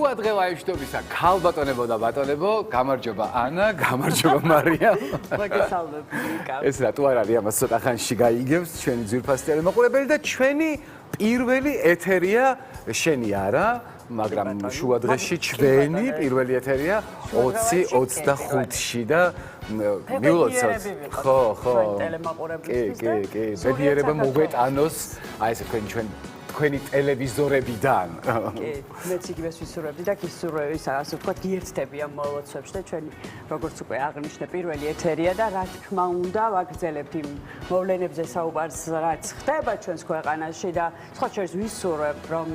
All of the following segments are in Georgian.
შუადღევა ეშტობისა ქალბატონებო და ბატონებო, გამარჯობა ანა, გამარჯობა მარია. მოგესალმებით ნიკა. ეს რატო არ არის ამას ცოტა ხანში გაიგებს ჩვენი ძვირფასი მოყოლებელი და ჩვენი პირველი ეთერია შენი არა, მაგრამ შუადღეში ჩვენი პირველი ეთერია 20-25-ში და მიულოცოთ. ხო. კი. ბედიერება მოგვეტანოს აი ესე თქვენი ტელევიზორებიდან. კი, მეც იგივეს ვისურვებდი და გისურვები, ასე ვთქვათ, გიერთდები ამ მოლოცვებში და ჩვენი როგორც უკვე აღნიშნე პირველი ეთერია და რა თქმა უნდა ვაგრძელებთ იმ მოვლენებზე საუბარს, რაც ხდება ჩვენს ქვეყანაში და სხვა შორის ვისურვებ, რომ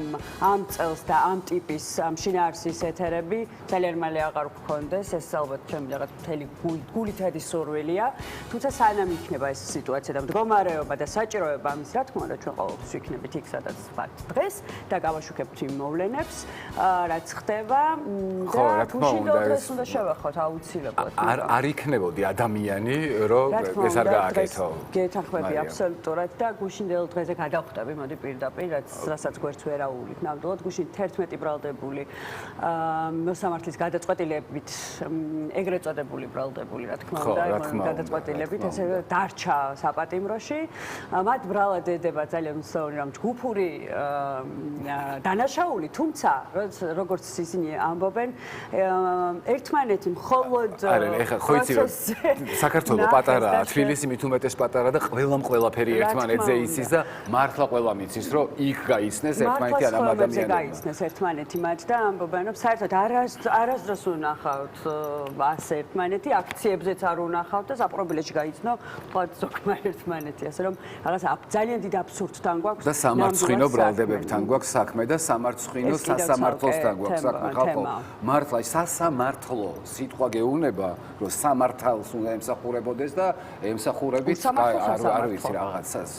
ამ წელს და ამ ტიპის ამ შინაარსის ეთერები ძალიან მალე აღარ გქონდეს, ეს ალბათ ჩემი რაღაც მთელი გულით ედი სურვილია, თუმცა სანამ იქნება ეს სიტუაცია და მდგომარეობა და საჭიროება ამის, რა თქმა უნდა ჩვენ ყოველთვის ვიქნებით იქ, სადაც დღეს და გავაშუქებთ იმ მოვლენებს, რაც ხდება და გუშინდელ დღეს უნდა შევახოთ აუცილებლად. არ იქნებოდი ადამიანი, რომ ეს არ გააკეთო. გეთანხმები აბსოლუტურად და გუშინდელ დღეზე გადავხვდები, მოდი პირდაპირ, რასაც გვერდს ვერ აუვლით. ნამდვილად გუშინ 11 ბრალდებული მოსამართლის გადაწყვეტილებით, ეგრეთ წოდებული ბრალდებული, რა თქმა უნდა, გადაწყვეტილებით ესე დარჩა საპატიმროში. მათ ბრალად ედება ძალიან მსაური რომ ჯგუფური დანაშაული, თუმცა როგორც ისინი ამბობენ, ერთმანეთი მხოლოდ საქართველო პატარაა, თბილისი მით უმეტეს პატარა და ყველაფერი ერთმანეთზე იცის და მართლა ყველა მიცის, რომ იქ გაიცნეს ერთმანეთი ამ ადამიანებმა. გაიცნეს ერთმანეთი მათ და ამბობენ, რომ საერთოდ არასდროს უნახავთ ასე ერთმანეთი, აქციებზეც არ უნახავთ და საპრობილეში გაიცნო მხოლოდ ზოგმა ერთმანეთი, ასე რომ რაღაც ძალიან დიდ აბსურდთან გვაქვს და სამარცხვინო ბრალდებებთან გვაქვს საქმე და სამარცხვინო სასამართლოსთან გვაქვს საქმე ხალხო. მართლა სასამართლო სიტყვა გეუბნება, რომ სამართალს უნდა ემსახურებოდეს და ემსახურებით არ ვიცი რაღაცას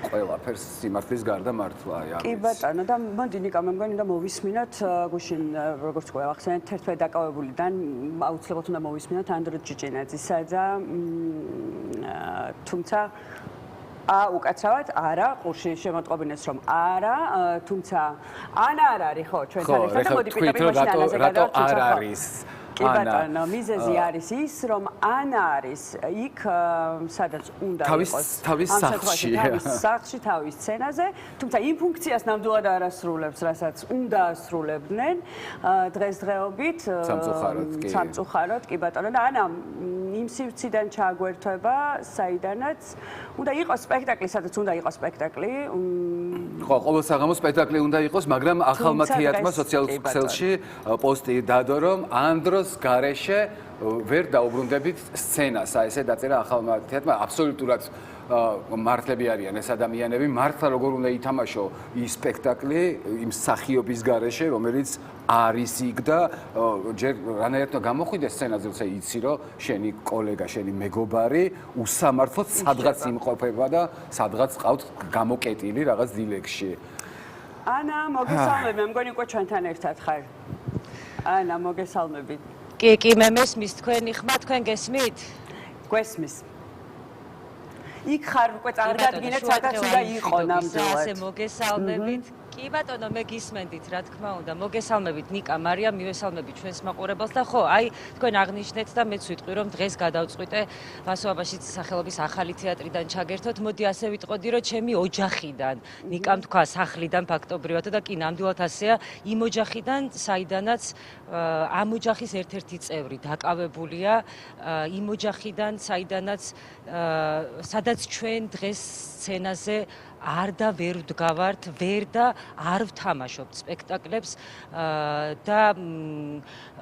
ყველაფერს სიმართლის გარდა მართლა აი. კი ბატონო და მოდი ნიკა მე მგონი და მოვისმინოთ გუშინ როგორც თქვა ახსენეთ 11 დაკავებულიდან აუცილებლად უნდა მოვისმინოთ ანდრო ჭიჭინაძისა და თუმცა უკაცრავად არა, ყურში შემოტყობინეს რომ არა, თუმცა ანა არ არის ხო ჩვენთან ერთად და მოდი პირდაპირ მაშინ ანაზე გადავწყვეტ. არ არის. კი ბატონო, მიზეზი არის ის, რომ ანა არის იქ, სადაც უნდა იყოს. თავის სახლში, თავის სცენაზე, თუმცა იმ ფუნქციას ნამდვილად არ ასრულებს, რასაც უნდა ასრულებდნენ დღესდღეობით. სამწუხაროდ, კი ბატონო და ანა იმ სივრციდან ჩააგვერთვება, საიდანაც უნდა იყოს სპექტაკლი, სადაც უნდა იყოს სპექტაკლი. ხო, ყოველ საღამოს სპექტაკლი უნდა იყოს, მაგრამ ახალმა თეატრმა სოციალურ ქსელში პოსტი დადო, რომ ანდროს გარეშე ვერ დაუბრუნდებით სცენას. აი ესე დაწერა ახალმა თეატრმა, აბსოლუტურად მართლები არიან ეს ადამიანები, მართლა როგორ უნდა ითამაშო ის სპექტაკლი იმ მსახიობის გარეშე, რომელიც არის იქ და ჯერ რანაირად გამოხვიდეს სცენაზე, როცა იცი, რომ შენი კოლეგა, შენი მეგობარი უსამართლოდ სადღაც იმყოფება და სადღაც ყავთ გამოკეტილი რაღაც დილეგში. ანა, მოგესალმები, მე მგონი უკვე ჩვენთან ერთად ხარ. ანა, მოგესალმები. კი, მე მესმის თქვენი ხმა, თქვენ გესმით? გვესმის. იქ ხარ უკვე წარგადგინეთ, სადაც უნდა იყო ნამდვილად. ასე მოგესალმებით. კი ბატონო, მე გისმენდით, რა თქმა უნდა. მოგესალმებით ნიკა, მარია, მივესალმებით ჩვენს მაყურებელს და ხო, აი, თქვენ აღნიშნეთ და მეც ვიტყვი, რომ დღეს გადავწყვიტე ვასოაბაშიც სახელობის ახალი თეატრიდან ჩაგერთოთ. მოდი ასე ვიტყოდი, რომ ჩემი ოჯახიდან, ნიკამ თქვა სახლიდან ფაქტობრივად და კი ნამდვილად ასეა, იმ ოჯახიდან, საიდანაც ამ ოჯახის ერთ-ერთი წევრი დაკავებულია, იმ ოჯახიდან, საიდანაც სადაც ჩვენ დღეს სცენაზე არ და ვერ ვდგავართ, ვერ და არ ვთამაშობთ სპექტაკლებს და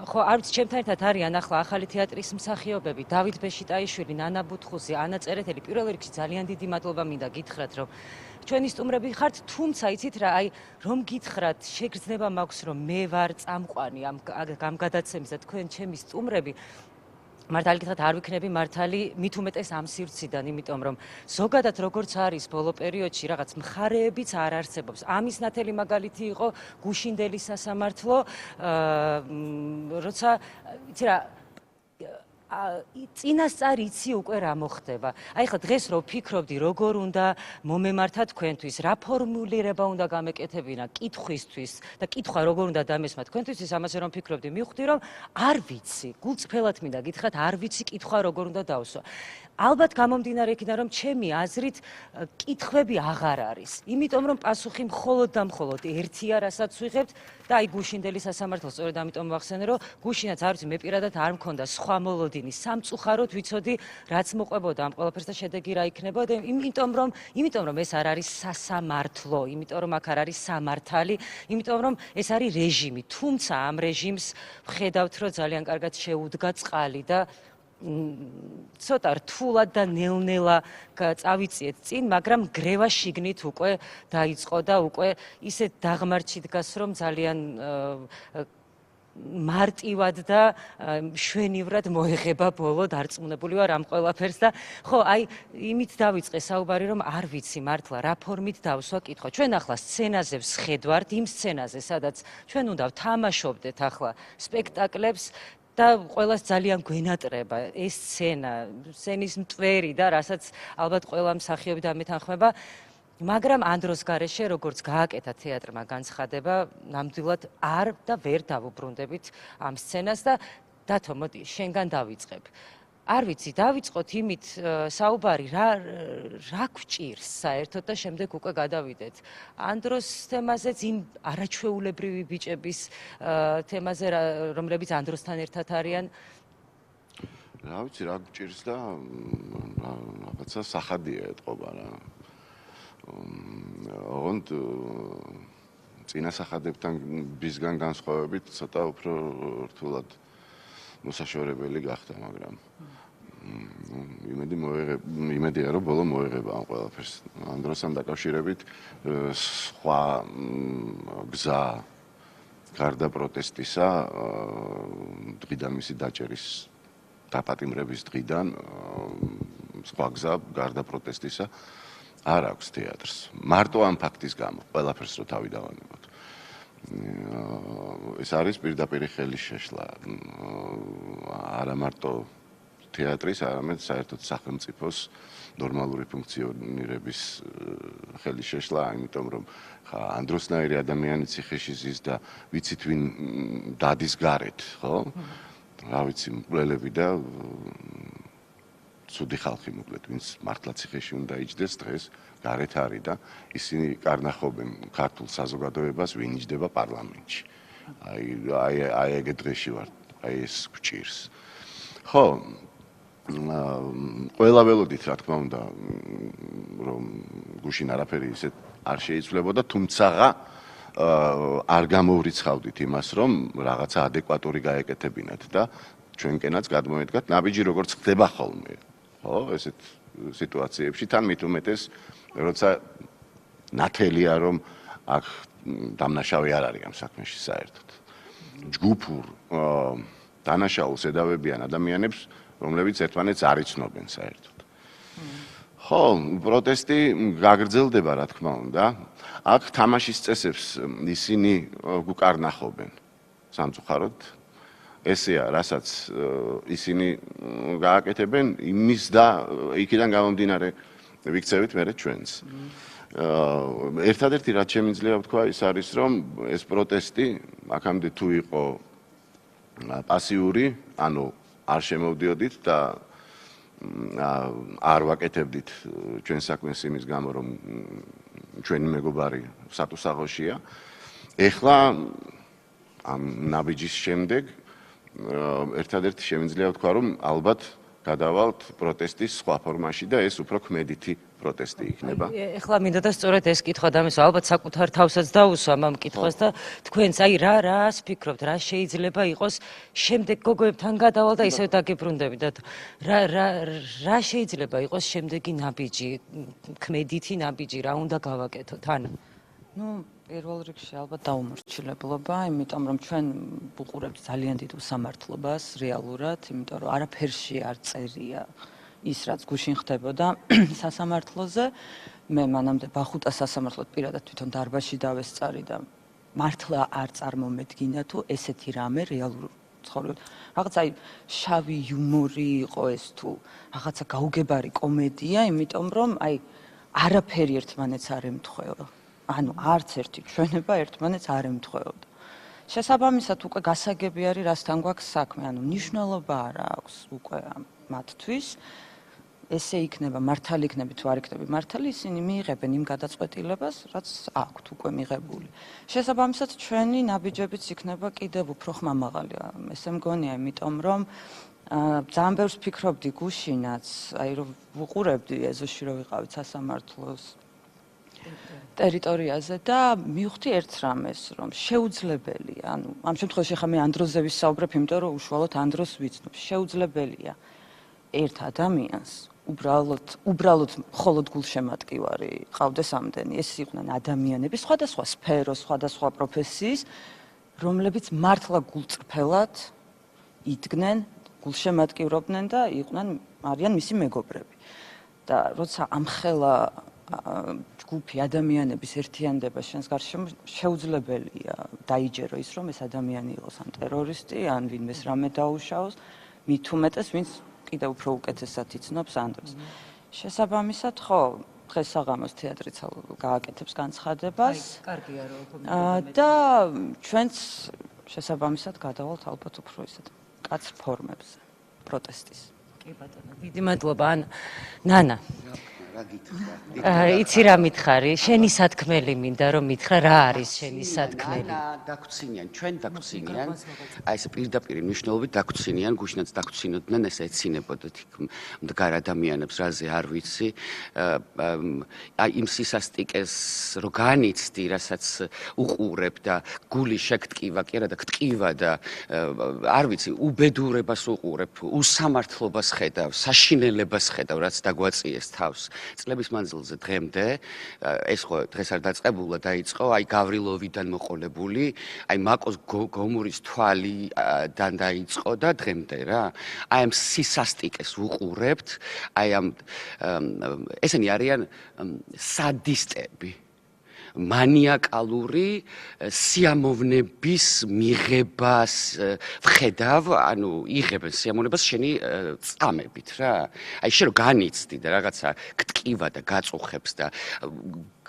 ხო, არ ვიცი, ჩემთან ერთად არიან ახლა ახალი თეატრის მსახიობები, დავით ბეშიტაიშვილი, ნანა ბუთხუზი, ანა წერეთელი. პირველ რიგში ძალიან დიდი მადლობა მინდა გითხრათ, რომ ჩვენი სტუმრები ხართ, თუმცა იცით რა, აი, რომ გითხრათ, შეგრძნება მაქვს, რომ მე ვარ წამყვანი ამ გადაცემის და თქვენ ჩემი სტუმრები. მართალი გითხრათ, არ ვიქნები მართალი მით უმეტეს ამ სივრციდან, იმიტომ რომ ზოგადად როგორც არის ბოლო პერიოდში რაღაც მხარეებიც არ არსებობს. ამის ნათელი მაგალითი იყო გუშინდელი სასამართლო, როცა იცი რა წინასწარ იცი უკვე რა მოხდება. აი ხა დღეს რო ვფიქრობდი, როგორ უნდა მომემართა თქვენთვის, რა ფორმულირება უნდა გამეკეთებინა კითხვისთვის და კითხვა როგორ უნდა დამესმა თქვენთვის, ამაზე რომ ვფიქრობდი, მივხვდი რომ არ ვიცი, გულწრფელად მინდა გითხრათ, არ ვიცი კითხვა როგორ უნდა დავსვა. ალბათ გამომდინარე იქიდან რომ ჩემი აზრით კითხვები აღარ არის. იმიტომ რომ პასუხი მხოლოდ და მხოლოდ ერთია, რასაც ვიღებთ და აი გუშინდელი სასამართლო სწორედ ამიტომ ვახსენე, რომ გუშინაც არ ვიცი, მე პირადად არ მქონდა სხვა მოლოდინი, სამწუხაროდ ვიცოდი, რაც მოყვებოდა ამ ყველაფერს და შედეგი რა იქნებოდა, იმიტომ რომ ეს არ არის სასამართლო, იმიტომ რომ აქ არ არის სამართალი, იმიტომ რომ ეს არის რეჟიმი, თუმცა ამ რეჟიმს ვხედავთ, რომ ძალიან კარგად შეუდგა წყალი და ცოტა რთულად და ნელ-ნელა წავიწიეთ წინ, მაგრამ გრევა შიგნით უკვე დაიწყო და უკვე ისეთ დაღმართში დგას, რომ ძალიან მარტივად და შვენივრად მოეხება ბოლო, დარწმუნებული ვარ ამ ყველაფერს და ხო, აი იმით დავიწყე საუბარი, რომ არ ვიცი მართლა რა ფორმით დავსვა კითხვა. ჩვენ ახლა სცენაზე ვსხედვართ, იმ სცენაზე, სადაც ჩვენ უნდა ვთამაშობდეთ ახლა სპექტაკლებს და ყველას ძალიან გვენატრება ეს სცენის მტვერი და რასაც ალბათ ყველა მსახიობი დამეთანხმება, მაგრამ ამ დროს გარეშე, როგორც გააკეთა თეატრმა განცხადება, ნამდვილად არ და ვერ დავუბრუნდებით ამ სცენას და დათო, მოდი, შენგან დავიწყებ. არ ვიცი, დავიწყოთ იმით საუბარი, რა გვჭირს საერთოდ და შემდეგ უკვე გადავიდეთ. ანდროს თემაზეც, იმ არაჩვეულებრივი ბიჭების თემაზე, რომლებიც ანდროსთან ერთად არიან. რა ვიცი, რა გვჭირს და რაღაცა სახადია ეთყობა რა. ოღონდ წინა სახადებთან ბისგან განსხვავებით ცოტა უფრო რთულად მოსაშორებელი გახდა, მაგრამ იმედია რომ ბოლო მოეღება ამ ყველაფერს. ამ დროსთან დაკავშირებით სხვა გზა გარდა პროტესტისა, დღიდან მისი დაჭერის დაპატიმრების დღიდან სხვა გზა გარდა პროტესტისა არ აქვს თეატრს. მარტო ამ ფაქტის გამო ყველაფერს რო თავი დავანებოთ. ეს არის პირდაპირი ხელის შეშლა. არა მარტო თეატრის, არამედ საერთოდ სახელმწიფოს ნორმალური ფუნქციონირების ხელის შეშლა, იმიტომ რომ ანდროსნაირი ადამიანი ციხეში ზის და ვიცით ვინ დადის გარეთ, ხო? რა ვიცი, მკვლელები და ცუდი ხალხი მოკლედ, ვინც მართლა ციხეში უნდა იჯდეს დღეს, გარეთ არის და ისინი კარნახობენ ქართულ საზოგადოებას, ვინ იჯდება პარლამენტში. აი ეგ დღეში ვარ, აი ეს გვჭირს. ხო, ყველა ველოდით, რა თქმა უნდა, რომ გუშინ არაფერი ისეთ არ შეიცვლებოდა, თუმცა არ გამოვრიცხავდით იმას, რომ რაღაცა ადეკვატური გაეკეთებინათ და ჩვენკენაც გადმოედგათ ნაბიჯი როგორც ხდება ხოლმე. ხო, ესეთ სიტუაციებში თან მით უმეტეს, როცა ნათელია, რომ აქ დამნაშავე არ არის ამ საქმეში საერთოდ. ჯგუფურ დანაშაულს ედავებიან ადამიანებს, რომლებიც ერთმანეთს არ იცნობენ საერთოდ. ხო, პროტესტი გაგრძელდება, რა თქმა უნდა. აქ თამაშის წესებს ისინი გუკარნახობენ. სამწუხაროდ ესეა, რასაც ისინი გააკეთებენ, იმის და იქიდან გამომდინარე ვიქცევით მერე ჩვენც. ერთადერთი რაც შემიძლია ვთქვა, ის არის, რომ ეს პროტესტი აქამდე თუ იყო პასიური, ანუ არ შემოვდიოდით და არ ვაკეთებდით ჩვენ საქმეს იმის გამო, რომ ჩვენი მეგობარი სატუსაღოშია. ეხლა ამ ნაბიჯის შემდეგ ერთადერთი შემიძლია ვთქვა, რომ ალბათ გადავალთ პროტესტის სხვა ფორმაში და ეს უფრო ქმედითი პროტესტი იქნება. ეხლა მინდა და სწორედ ეს კითხვა დამესვა, ალბათ საკუთარ თავსაც დაუსვამ ამ კითხვას და თქვენც აი რას ფიქრობთ, რა შეიძლება იყოს შემდეგ გოგოებთან გადავალ და ისევ დაგებრუნდები და რა შეიძლება იყოს შემდეგი ნაბიჯი, ქმედითი ნაბიჯი, რა უნდა გავაკეთოთ, ანა? პირველ რიგში ალბათ დაუმორჩილებლობა, იმიტომ რომ ჩვენ ვუყურებთ ძალიან დიდ უსამართლობას რეალურად, იმიტომ რომ არაფერში არ წერია ის, რაც გუშინ ხდებოდა სასამართლოზე. მე მანამდე ბახუტა სასამართლოდ პირადად თვითონ დარბაზში დავესწარი და მართლა არ წარმომედგინა თუ ესეთი რამე რეალურ ცხოვრობ. რაღაც აი შავი იუმორი იყო ეს თუ რაღაცა გაუგებარი კომედია, იმიტომ რომ აი არაფერი ერთმანეთს არ ემთხვევა. ანუ არც ერთი ჩვენება ერთმანეთს არ ემთხვეოდა. შესაბამისად უკვე გასაგები არის რასთან გვაქვს საქმე, ანუ მნიშვნელობა არ აქვს უკვე მათთვის. ესე იქნება მართალი იქნება თუ არ იქნება მართალი, ისინი მიიღებენ იმ გადაწყვეტილებას, რაც აქვთ უკვე მიღებული. შესაბამისად ჩვენი ნაბიჯებიც იქნება კიდევ უფრო ხმამაღალი. ესე მგონია, იმიტომ რომ ძალიან ბევრს ფიქრობდი გუშინაც, აი რომ ვუყურებდი ეზოში რომ ვიყავით სასამართლოს ტერიტორიაზე და მივხვდი ერთ რამეს, რომ შეუძლებელია, ანუ ამ შემთხვევაში ხა მე ანდროზე ვისაუბრებ, იმიტომ რომ უშუალოდ ანდროს ვიცნობ, შეუძლებელია ერთ ადამიანს უბრალოდ მხოლოდ გულშემატკივარი ყავდეს ამდენი, ეს იყვნენ ადამიანები, სხვადასხვა სფეროს, სხვადასხვა პროფესიის, რომლებიც მართლა გულწრფელად იდგნენ, გულშემატკივრობდნენ და არიან მისი მეგობრები. და როცა ამხელა ჯგუფი ადამიანების ერთიანდება შენს გარშემო, შეუძლებელია დაიჯერო ის, რომ ეს ადამიანი იყოს ან ტერორისტი, ან ვინმეს რამე დაუშაოს, მით უმეტეს, ვინც კიდევ უფრო უკეთესად იცნობს ანდროს. შესაბამისად, ხო, დღეს საღამოს თეატრიც გააკეთებს განცხადებას. კარგია რომ და ჩვენც შესაბამისად გადავალთ ალბათ უფრო ისეთ კაც ფორმებზე პროტესტის. კი ბატონო, დიდი მადლობა. ნანა. იცი რა მითხარი? შენი სათქმელი მინდა რომ მითხრა რა არის შენი სათქმელი? დაგვრცინიან, ჩვენ დაგვრცინიან. აი ეს პირდაპირ მნიშვნელობით დაგვრცინიან, გუშინაც დაგვრცინოდნენ, ეს ეცინებოდათ მდგარ ადამიანებს, რაზე არ ვიცი. აი იმ სისასტიკეს რო განიცდი, რასაც უყურებ და გული შეგტკივა, კი არა და გტკივა და არ ვიცი, უბედურებას უყურებ, უსამართლობას ხედავ, საშინელებას ხედავ, რაც დაგვაწიეს თავს. წლების მანძილზე დღემდე ეს ხო დღეს არ დაწყებულა დაიწყო აი გავრილოვიდან მოყოლებული აი მაკოს გომურის თვალიდან დაიწყო და დღემდე რა აი ამ სისასტიკეს ვუყურებთ აი ამ ესენი არიან სადისტები მანიაკალური სიამოვნების მიღებას ვხედავ, ანუ იღებენ სიამოვნებას შენი წამებით რა. აი შენ რო განიცდი და რაღაცა გტკივა და გაწუხებს და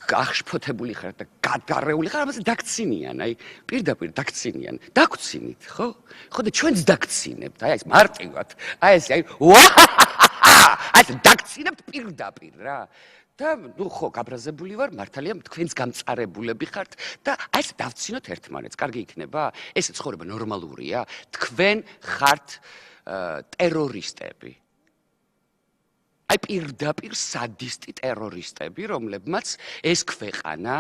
აღშფოთებული ხარ და გადარეული ხარ, ამას დაგცინიან, აი პირდაპირ დაგცინიან. დაგცინით, ხო? ხო და ჩვენც დაგცინებთ, აი ეს მარტივად. აი ეს აი აი დაგცინებთ პირდაპირ რა. და ნუ ხო გაბრაზებული ვარ მართალია თქვენს გამწარებულები ხართ და აი ეს დავცინოთ ერთმანეთს კარგი იქნება ესე ცხოვრება ნორმალურია თქვენ ხართ ტერორისტები აი პირდაპირ სადისტი ტერორისტები რომლებმაც ეს ქვეყანა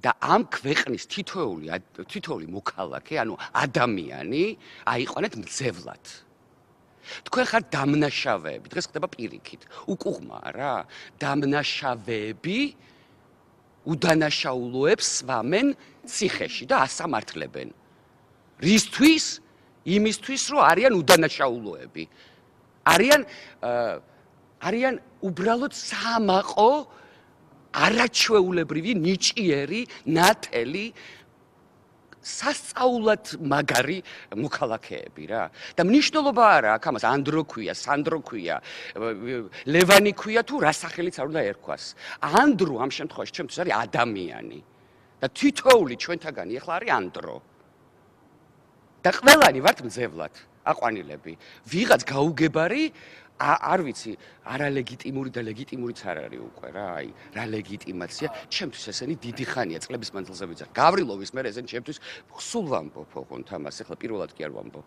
და ამ ქვეყნის თითოეული მოქალაქე ანუ ადამიანი აიყვანეთ მძევლად თქვენ ხართ დამნაშავეები, დღეს ხდება პირიქით. უკუღმაა რა, დამნაშავეები უდანაშაულოებს სვამენ ციხეში და ასამართლებენ. რისთვის? იმისთვის, რომ არიან უდანაშაულოები. არიან უბრალოდ საამაყო, არაჩვეულებრივი, ნიჭიერი, ნათელი სასწაულად მაგარი მოქალაქეები რა და მნიშვნელობა არა აქ ამას ანდრო ქვია, სანდრო ქვია, ლევანი ქვია თუ რა სახელიც არ უნდა ერქვას. ანდრო ამ შემთხვევაში ჩემთვის არის ადამიანი და თითოეული ჩვენთაგანი ახლა არის ანდრო. და ყველანი ვართ მძევლად, აყვანილები. ვიღაც გაუგებარი არ ვიცი, არალეგიტიმური და ლეგიტიმურიც არ არის უკვე რა, აი, რა ლეგიტიმაცია, ჩემთვის ესენი დიდი ხანია, წლების მანძილზე ვიცარ. გავრილოვის მე ესენი ჩემთვის სულ ვამბობ ოღონდ ამას, ახლა პირველად კი არ ვამბობ.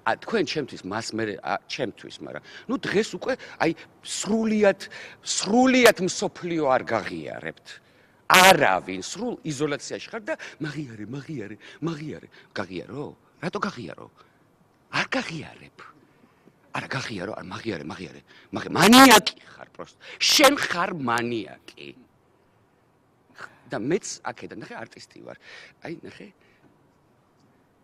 თქვენ ჩემთვის მას მე ჩემთვის, მაგრამ ნუ დღეს უკვე აი სრულიად მსოფლიო არ გაღიარებთ. არავინ სრულ იზოლაციაში ხარ და მაღიარე. გაღიარო? რატო გაღიარო? არ გაღიარებ. არა გაღიარო, არ მაღიარე. მანიაკი ხარ პროსტ. შენ ხარ მანიაკი. და მეც აქედან ნახე არტისტი ვარ. აი ნახე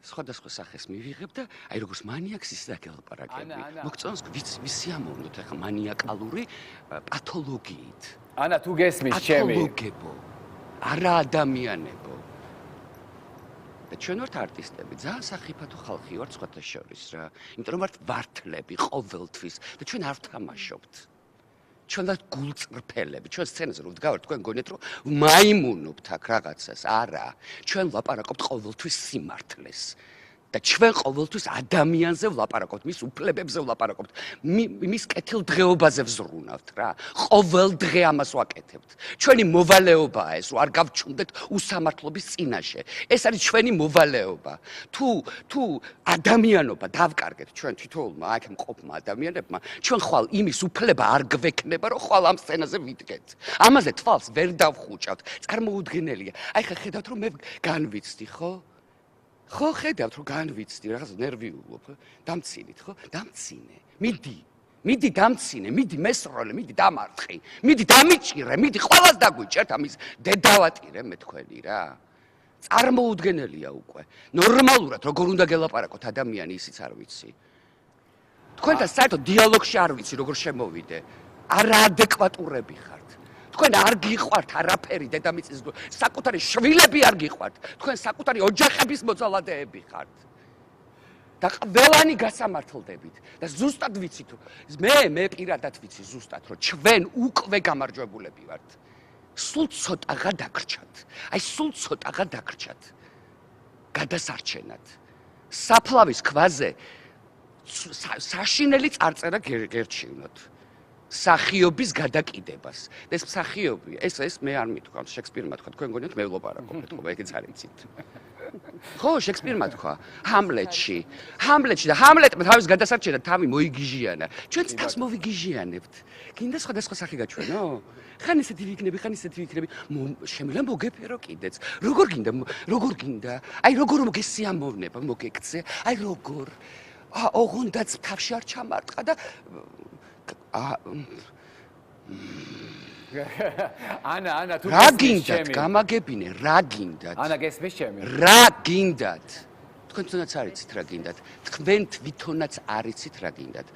სხვადასხვა სახეს მივიღებ და აი როგორც მანიაკს ისე დაგელაპარაკები. მოგწონს ვისიამოვნოთ ახლა მანიაკალური პათოლოგიით. ანა თუ გესმის ჩემი პათოლოგებო. არა ადამიანებო. და ჩვენ ვართ არტისტები, ძალიან სახიფათო ხალხი ვართ სხვათა შორის რა. იმიტომ რომ ვართ ვართლები ყოველთვის და ჩვენ არ ვთამაშობთ. ჩვენ ვართ გულწრფელები, ჩვენ სცენაზე რომ ვდგავართ, თქვენ გონიათ რომ მაიმუნობთ აქ რაღაცას, არა. ჩვენ ვლაპარაკობთ ყოველთვის სიმართლეს. და ჩვენ ყოველთვის ადამიანზე ვლაპარაკობთ, მის უფლებებზე ვლაპარაკობთ, მის კეთილდღეობაზე ვზრუნავთ რა. ყოველ დღე ამას ვაკეთებთ. ჩვენი მოვალეობაა ეს, რომ არ გავჩუნდეთ უსამართლობის წინაშე. ეს არის ჩვენი მოვალეობა. თუ ადამიანობა დავკარგეთ ჩვენ თითოეულმა აქ მყოფმა ადამიანებმა, ჩვენ ხვალ იმის უფლება არ გვექნება, რომ ხვალ ამ სცენაზე ვიდგეთ. ამაზე თვალს ვერ დავხუჭავთ. წარმოუდგენელია. აი ხა ხედავთ რომ მე განვიცდი, ხო? ხო ხედავთ რომ განვიცდი რაღაც ნერვიულობ დამცინით ხო დამცინე მიდი დამცინე მიდი მესროლე მიდი დამარცხი მიდი დამიჭირე მიდი ყველას დაგვიჭერთ ამის დედავატირე მე თქვენი რა წარმოუდგენელია უკვე ნორმალურად როგორ უნდა გელაპარაკოთ ადამიანი ისიც არ ვიცი თქვენთან საერთოდ დიალოგში არ ვიცი როგორ შემოვიდე არაადეკვატურები ხართ თქვენ არ გიყვართ არაფერი დედამიწის საკუთარი შვილები არ გიყვართ თქვენ საკუთარი ოჯახების მოძალადეები ხართ და ყველანი გასამართლდებით და ზუსტად ვიცით მე პირადად ვიცი ზუსტად რომ ჩვენ უკვე გამარჯვებულები ვართ სულ ცოტაღა დაგრჩათ აი სულ ცოტაღა დაგრჩათ გადასარჩენად საფლავის ქვაზე საშინელი წარწერა გერჩივნოთ სახიობის გადაკიდებას. და ეს სახიობი, ეს მე არ მithქვამს, შექსპირმა თქვა, თქვენ გონიათ მე ვლაპარაკობ, ეთქობა, ეგეც არ იცით. ხო, შექსპირმა თქვა, ჰამლეტში და ჰამლეტმა თავის გადასარჩენად თავი მოიგიჟიანა. ჩვენც თავს მოვიგიჟიანებთ. გინდა სხვადასხვა სახე გაჩვენო? ხან ისეთი ვიქნები, ხან ისეთი ვიქნები. შემიძლია მოგეფერო კიდეც. როგორ გინდა? აი როგორ მოგესიამოვნება, მოგეკცე? აი როგორ? ოღონდაც თავში არ ჩამარტყა და ანა თუ რა გინდათ გამაგებინე რა გინდათ ანა გესმის ჩემი რა გინდათ თქვენ თუნდაც არ იცით რა გინდათ თქვენ თვითონაც არ იცით რა გინდათ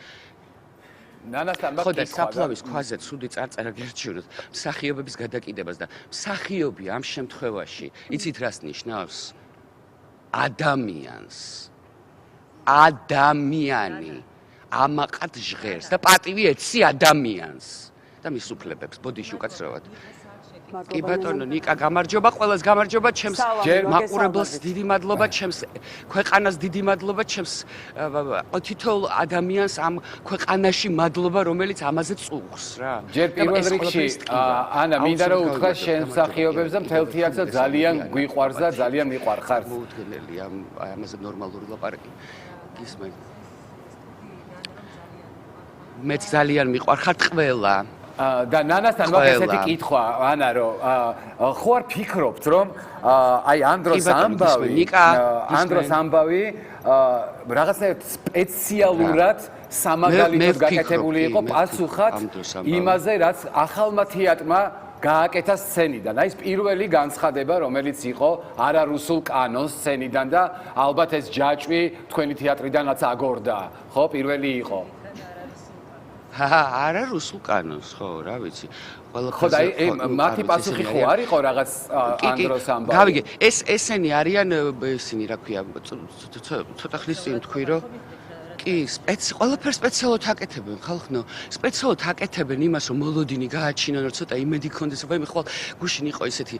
ნანასთან მაგ ხო და საფლავის ქვაზე ცუდი წარწერა გერჩივნოთ მსახიობების გადაკიდებას და მსახიობი ამ შემთხვევაში იცით რას ნიშნავს ადამიანი ამაყად ჟღერს და პატივი ეცი ადამიანს და მის უფლებებს ბოდიში უკაცრავად კი ბატონო ნიკა გამარჯობა ყველას გამარჯობა ჩემს მაყურებელს დიდი მადლობა ჩემს ქვეყანას დიდი მადლობა ჩემს თითოეულ ადამიანს ამ ქვეყანაში მადლობა რომელიც ამაზე წუხს რა ჯერ პირველ რიგში ანა მინდა რომ უთხრა შენ მსახიობებს და მთელ თეატრს ძალიან გვიყვარს და ძალიან მიყვარხარ მოუდგენელია ამაზე ნორმალური ლაპარაკი გისმენ მე ძალიან მიყვარხართ ყველა და ნანასთან მაგ ესეთი კითხვა ანა რომ ხო არ ფიქრობთ რომ აი ანდროს ამბავი რაღაცნაირად სპეციალურად სამაგალითოდ გაკეთებული იყო პასუხად იმაზე რაც ახალმა თეატრმა გააკეთა სცენიდან. აი ეს პირველი განცხადება რომელიც იყო არარუსულ კანონს სცენიდან და ალბათ ეს ჯაჭვი თქვენი თეატრიდანაც აგორდა. ხო, პირველი იყო. არა რუსულ კანონს ხო რა ვიცი ხო და აი მათი პასუხი ხო არ იყო რაღაც ანდროს ამბავი გავიგე ესენი არიან ისინი რა ქვია ცოტა ხნის წინ თქვი რომ კი ყველაფერს სპეციალურად აკეთებენ ხალხო სპეციალურად აკეთებენ იმას რომ მოლოდინი გააჩინონ რომ ცოტა იმედი გქონდეს რომ მე ხვალ გუშინ იყო ისეთი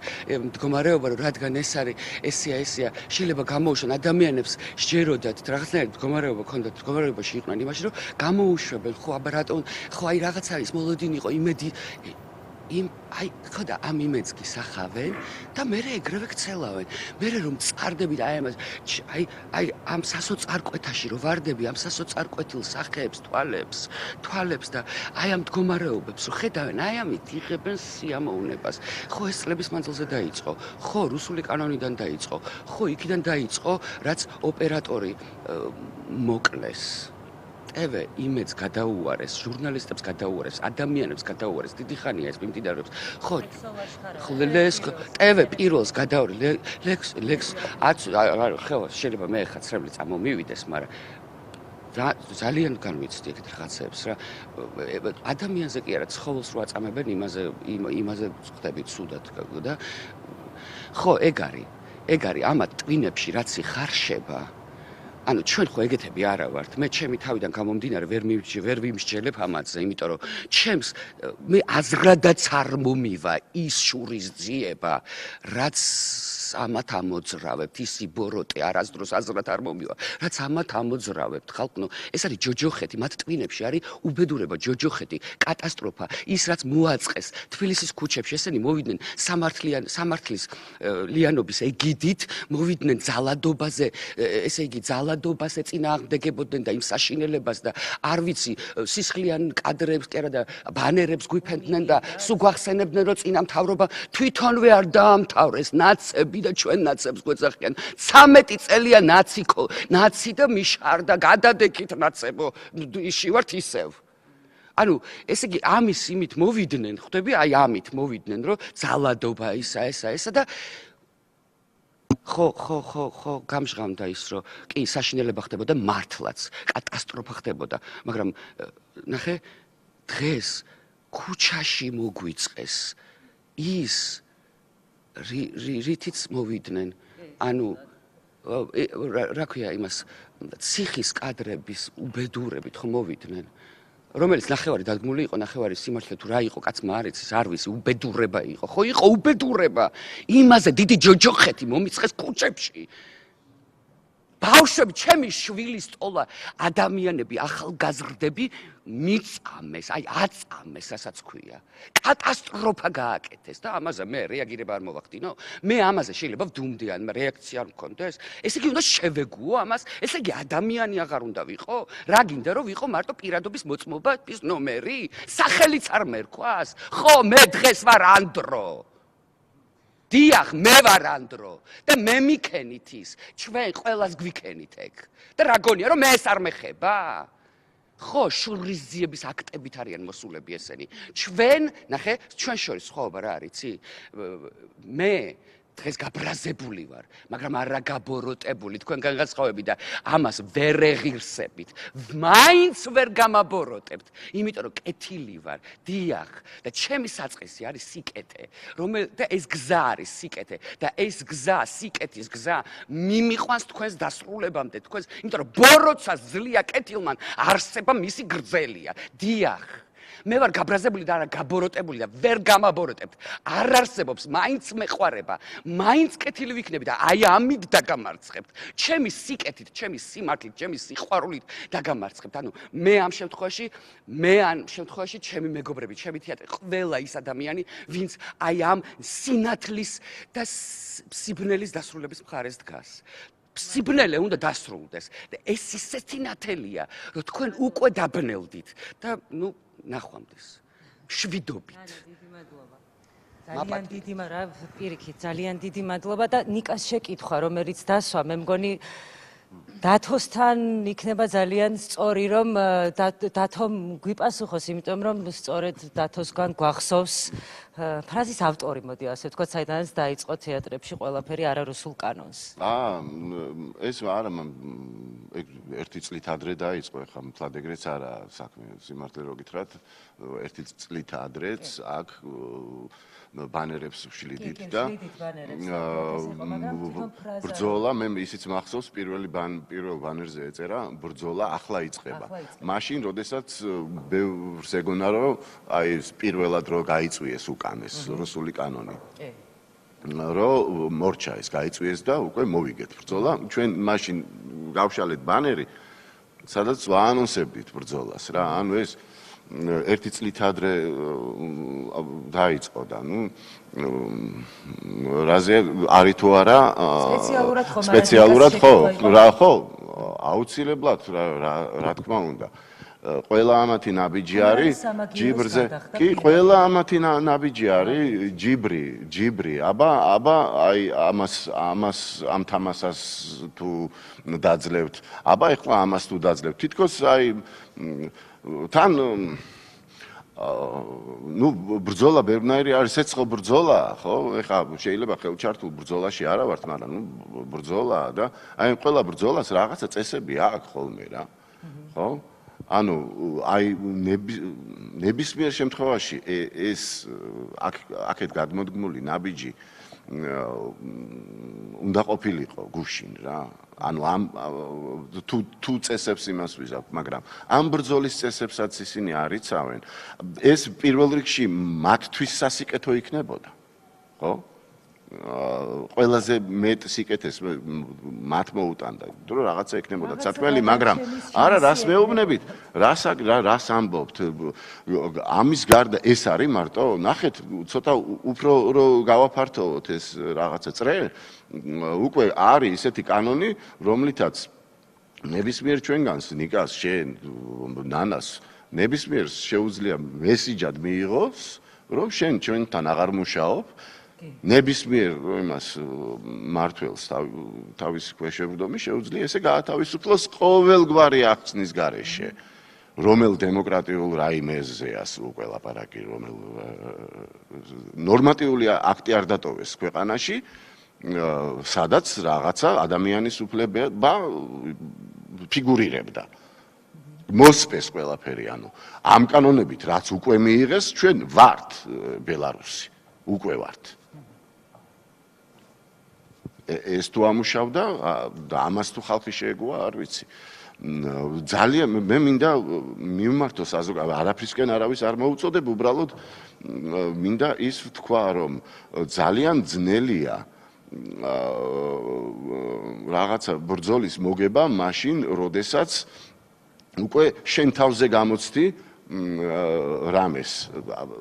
მდგომარეობა რომ რადგან ეს არის ესეა შეიძლება გამოუშვენ ადამიანებს სჯეროდათ რაღაცნაირად მდგომარეობა ქონდათ მდგომარეობაში იყვნენ იმაში რომ გამოუშვებენ ხო აბა რატომ ხო აი რაღაც არის მოლოდინი იყო იმედი აი ხო და ამ იმედს გისახავენ და მე ეგრევე ქცელავენ მე რომ წარდები და აი ამას აი ამ სასოწარკვეთაში რომ ვარდები ამ სასოწარკვეთილ სახეებს თვალებს და აი ამ მდგომარეობებს რომ ხედავენ აი ამით იღებენ სიამოვნებას ხო ეს წლების მანძილზე დაიწყო ხო რუსული კანონიდან დაიწყო ხო იქიდან დაიწყო რაც ოპერატორი მოკლეს ევე იმედს გადაუარეს, ჟურნალისტებს გადაუარეს, ადამიანებს გადაუარეს, დიდი ხანია ეს მიმდინარეობს. ხო, ლექს, ევე პირველს გადაუარეს, ლექს, ხო, შეიძლება მე ხა ცრემლი წამომივიდეს, მაგრამ ძალიან განვიცდი ეგეთ რაღაცებს რა. ადამიანზე კი არა, ცხოველს რო აწამებენ, იმაზე ხდები ცუდად და ხო, ეგ არის. ეგ არის ამათ ტვინებში რაც იხარშება. ანუ ჩვენ ხო ეგეთები არა ვართ. მე ჩემი თავიდან გამომდინარე ვერ ვიმსჯელებ ამაზე, იმიტომ რომ ჩემს მე აზრადაც არ მომივა ის შურისძიება, რაც ამათ ამოძრავებთ, ისი ბოროტე არასდროს აზრად არ მომივა, რაც ამათ ამოძრავებთ. ხალხო, ეს არის ჯოჯოხეთი, მათ ტვინებში არის უბედურება, ჯოჯოხეთი, კატასტროფა, ის რაც მოაწყეს თბილისის ქუჩებში, ესენი მოვიდნენ სამართლის ლიანობის ეგიდით, მოვიდნენ ძალადობაზე, ესე იგი ძალადობას ეწინააღმდეგებოდნენ და იმ საშინელებას და არ ვიცი, სისხლიან კადრებს კი არა და ბანერებს გვიფენდნენ და სულ გვახსენებდნენ, რომ წინა მთავრობა თვითონვე არ დაამთავრეს ნაცები და ჩვენ ნაცებს გვეძახიან 13 წელია ნაცი და მიშარ და გადადეკით ნაცებო იში ვართ ისევ. ანუ ესე იგი ამის იმით მოვიდნენ, ხვდები, აი ამით მოვიდნენ, რომ ძალადობა ესა და ხო გამჟღავნდა ის, რომ კი საშინელება ხდებოდა მართლაც, კატასტროფა ხდებოდა, მაგრამ ნახე, დღეს ქუჩაში მოგვიწყეს ის რითიც მოვიდნენ, ანუ რა ქვია იმას, ციხის კადრების უბედურებით ხო მოვიდნენ, რომელიც ნახევარი დადგმული იყო, ნახევარი სიმართლე თუ რა იყო, კაცმა არ იცის, არ ვიცი, უბედურება იყო, ხო იყო უბედურება, იმაზე დიდი ჯოჯოხეთი მომიწყეს ქუჩებში. ბავშვები, ჩემი შვილის ტოლა ადამიანები, ახალგაზრდები მიწამეს, აი აწამეს, რასაც ქვია. კატასტროფა გააკეთეს და ამაზე მე რეაგირება არ მოვახდინო. მე ამაზე შეიძლება ვდუმდე, ან რეაქცია არ მქონდეს. ესე იგი უნდა შევეგუო ამას, ესე იგი ადამიანი აღარ უნდა ვიყო? რა გინდა რომ ვიყო მარტო პირადობის მოწმობის ნომერი? სახელიც არ მერქვას? ხო, მე დღეს ვარ ანდრო. დიახ, მე ვარ ანდრო და მე მიქენით ის, ჩვენ ყველას გვიქენით ეგ. და რა გონია რომ მე ეს არ მეხება? ხო, შურისძიების აქტებით არიან მოსულები ესენი. ჩვენ, ნახე, ჩვენ შორის სხვაობა რა არის, იცი? მე დღეს გაბრაზებული ვარ, მაგრამ არა გაბოროტებული, თქვენ განსხვავებით და ამას ვერ ეღირსებით. მაინც ვერ გამაბოროტებთ, იმიტომ რომ კეთილი ვარ, დიახ, და ჩემი საწყისი არის სიკეთე, და ეს გზა არის სიკეთე და ეს გზა, სიკეთის გზა მიმიყვანს თქვენს დასრულებამდე, თქვენს, იმიტომ რომ ბოროტსა ძლია კეთილმან არსება მისი გრძელია. დიახ. მე ვარ გაბრაზებული და არა გაბოროტებული და ვერ გამაბოროტებთ. არ არსებობს, მაინც მეყვარება, მაინც კეთილი ვიქნები და აი ამით დაგამარცხებთ. ჩემი სიკეთით, ჩემი სიმართლით, ჩემი სიყვარულით დაგამარცხებთ. ანუ მე ამ შემთხვევაში ჩემი მეგობრები, ჩემი თეატრი, ყველა ის ადამიანი, ვინც აი ამ სინათლის და სიბნელის დასრულების მხარეს დგას. სიბნელე უნდა დასრულდეს და ეს ისეთი ნათელია, რომ თქვენ უკვე დაბნელდით და ნუ ნახვამდის. შვიდობით. ძალიან დიდი პირიქით, ძალიან დიდი მადლობა და ნიკას შეკითხვა, რომელიც დასვა, მე მგონი დათოსთან იქნება ძალიან სწორი, რომ დათომ გვიპასუხოს, იმიტომ რომ სწორედ დათოსგან გვახსოვს ფრაზის ავტორი, მოდი ასე ვთქვათ, საიდანაც დაიწყო თეატრებში ყველაფერი არარუსულ კანონს. ეს არა, ერთი წლით ადრე დაიწყო, ეხლა მთლად ეგრეც არა საქმე, სიმართლე რო გითხრათ, ერთი წლით ადრეც აქ ბანერებს ვშლიდით და ბრძოლა, მე ისიც მახსოვს, პირველ ბანერზე ეწერა, ბრძოლა ახლა იწყება. მაშინ, როდესაც ბევრს ეგონა, რომ აი პირველად რო გაიწვიეს უკანეს რუსული კანონი. რომ მორჩა ეს გაიწვიეს და უკვე მოვიგეთ ბრძოლა. ჩვენ მაშინ გავშალეთ ბანერი, სადაც ვაანონსებდით ბრძოლას რა. ანუ ეს ერთი წლით ადრე დაიწყო და ნუ რაზე არის თუ არა სპეციალურად ხო რა ხო აუცილებლად რა თქმა უნდა ყველა ამათი ნაბიჯი არის ჯიბრზე კი ყველა ამათი ნაბიჯი არის ჯიბრი აბა აი ამ თამასას თუ დაძლევთ აბა ეხლა ამას თუ დაძლევთ თითქოს აი თან ნუ ბრძოლა ბევრნაირი არის ეცხო ბრძოლა ხო ეხლა შეიძლება ხელჩართულ ბრძოლაში არა ვართ მაგრამ ნუ ბრძოლაა და აი ყველა ბრძოლას რაღაცა წესები აქვს ხოლმე რა ხო ანუ აი ნებისმიერ შემთხვევაში ეს აქეთ გადმოდგმული ნაბიჯი უნდა ყოფილიყო გუშინ რა. ანუ ამ თუ წესებს იმას ვიზავთ, მაგრამ ამ ბრძოლის წესებსაც ისინი არ იცავენ. ეს პირველ რიგში მათთვის სასიკეთო იქნებოდა. ხო? ყველაზე მეტ სიკეთეს მათ მოუტანდა, რომ რაღაცა იქნებოდა საჭმელი, მაგრამ არა, რას მეუბნებით, რას ამბობთ? ამის გარდა ეს არის მარტო, ნახეთ, ცოტა უფრო რომ გავაფართოვოთ ეს რაღაცა წრე, უკვე არის ესეთი კანონი, რომლითაც ნებისმიერ ჩვენგანს, ნიკას, შენ, ნანას, ნებისმიერს შეუძლია მესიჯად მიიღოს, რომ შენ ჩვენთან აღარ მუშაობ. ნებისმიერ იმას მართველს თავის ქვეშევრდომი შეუძლია ესე გაათავისუფლოს ყოველგვარი ახსნის გარეშე, რომელ დემოკრატიულ რაიმეზეა უკვე ლაპარაკი, რომელ ნორმატიული აქტი არ დატოვეს ქვეყანაში, სადაც რაღაცა ადამიანის უფლება ფიგურირებდა. მოსპეს ყველაფერი, ანუ ამ კანონებით რაც უკვე მიიღეს, ჩვენ ვართ ბელარუსი, უკვე ვართ. ეს თუ ამუშავდა და ამას თუ ხალხი შეეგუა, არ ვიცი. ძალიან მე მინდა მიმართო საზოგადოება, არაფრისკენ არავის არ მოუწოდებ, უბრალოდ მინდა ის ვთქვა, რომ ძალიან ძნელია რაღაცა ბრძოლის მოგება მაშინ, როდესაც უკვე შენ თავზე გამოცდი რამეს,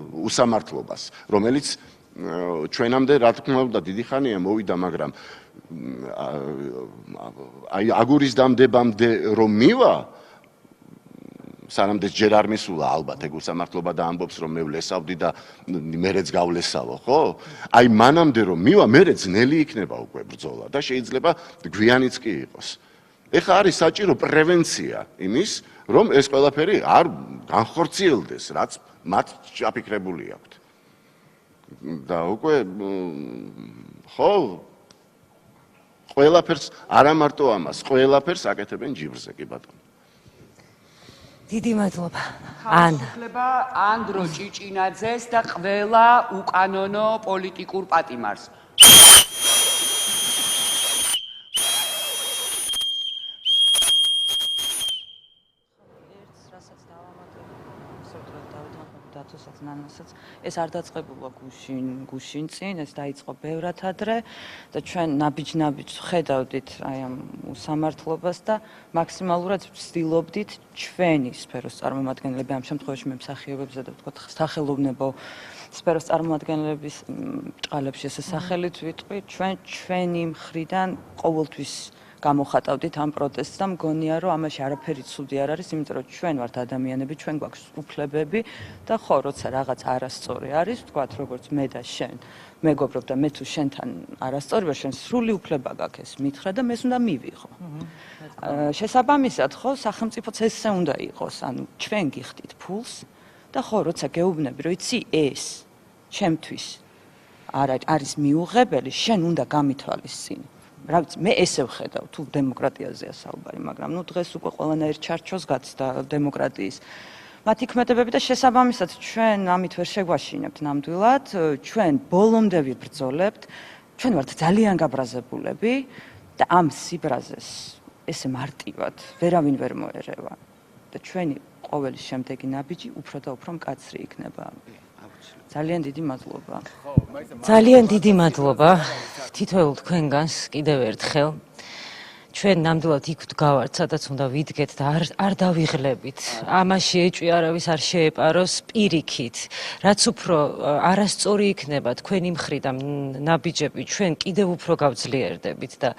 უსამართლობას, რომელიც ჩვენამდე რა თქმა უნდა დიდი ხანია მოვიდა, მაგრამ აი აგურის დამდებამდე რომ მივა, სანამდე ჯერ არ მისულა ალბათ ეგ უსამართლობა და ამბობს რომ მე ვლესავდი და მერეც გავლესავო, ხო? აი მანამდე რომ მივა, მერე ძნელი იქნება უკვე ბრძოლა და შეიძლება გვიანიც კი იყოს. ეხლა არის საჭირო პრევენცია იმის, რომ ეს ყველაფერი არ განხორციელდეს, რაც მათ ჩაფიქრებული აქვთ. და უკვე ხო ყველაფერს არა მარტო ამას, ყველაფერს აკეთებენ ჯიბრზე, კი ბატონო. დიდი მადლობა. ანა. ანდრო ჭიჭინაძეს და ყველა უკანონო პოლიტიკურ პატიმარს. დათოსაც ნანასაც ეს არ დაწყებულა გუშინ წინ, ეს დაიწყო ბევრად ადრე და ჩვენ ნაბიჯ ხედავდით აი ამ უსამართლობას და მაქსიმალურად ვცდილობდით ჩვენი სფეროს წარმომადგენლები, ამ შემთხვევაში მე მსახიობებზე და ვთქვათ სახელოვნებო სფეროს წარმომადგენლების ჭყალებში ესე სახელით ვიტყვი, ჩვენი მხრიდან ყოველთვის გამოხატავდით ამ პროტესტს და მგონია რომ ამაში არაფერი ცუდი არ არის, იმიტომ რომ ჩვენ ვართ ადამიანები, ჩვენ გვაქვს უფლებები და ხო, როცა რაღაც არასწორი არის, ვთქვათ, როგორც მე და შენ მეგობრობ და მე თუ შენთან არასწორი ვარ, შენ სრული უფლება გაქვს ეს მითხრა და მეს უნდა მივიღო. შესაბამისად, ხო, სახელმწიფოც ესე უნდა იყოს, ანუ ჩვენ გიხდით ფულს და ხო, როცა გეუბნები, რომ იცი ეს ჩემთვის არის მიუღებელი, შენ უნდა გამითვალისწინო. მე ესე ვხედავ, თუ დემოკრატიაზეა საუბარი, მაგრამ დღეს უკვე ყველანაირ ჩარჩოს გაცდა დემოკრატიის მათი ქმედებები და შესაბამისად ჩვენ ამით ვერ შეგვაშინებთ ნამდვილად, ჩვენ ბოლომდე ვიბრძოლებთ, ჩვენ ვართ ძალიან გაბრაზებულები და ამ სიბრაზეს ესე მარტივად ვერავინ ვერ მოერევა და ჩვენი ყოველი შემდეგი ნაბიჯი უფრო და უფრო მკაცრი იქნება. ძალიან დიდი მადლობა. ძალიან დიდი მადლობა თითოეულ თქვენგანს კიდევ ერთხელ. ჩვენ ნამდვილად იქ ვდგავართ, სადაც უნდა ვიდგეთ და არ დავიღლებით. ამაში ეჭვი არავის არ შეეპაროს პირიქით. რაც უფრო არასწორი იქნება თქვენი მხრიდან ნაბიჯები, ჩვენ კიდევ უფრო გავძლიერდებით და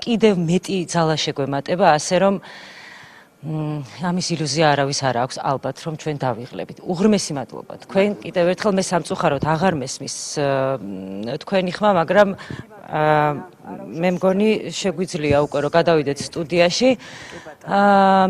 კიდევ მეტი ძალა შეგვემატება, ასე რომ ამის ილუზია არავის არ აქვს, ალბათ რომ ჩვენ დავიღლებით. უღრმესი მადლობა თქვენ. კიდევ ერთხელ მე სამწუხაროდ აღარ მესმის თქვენი ხმა, მაგრამ მე მგონი შეგვიძლია უკვე რომ გადავიდეთ სტუდიაში.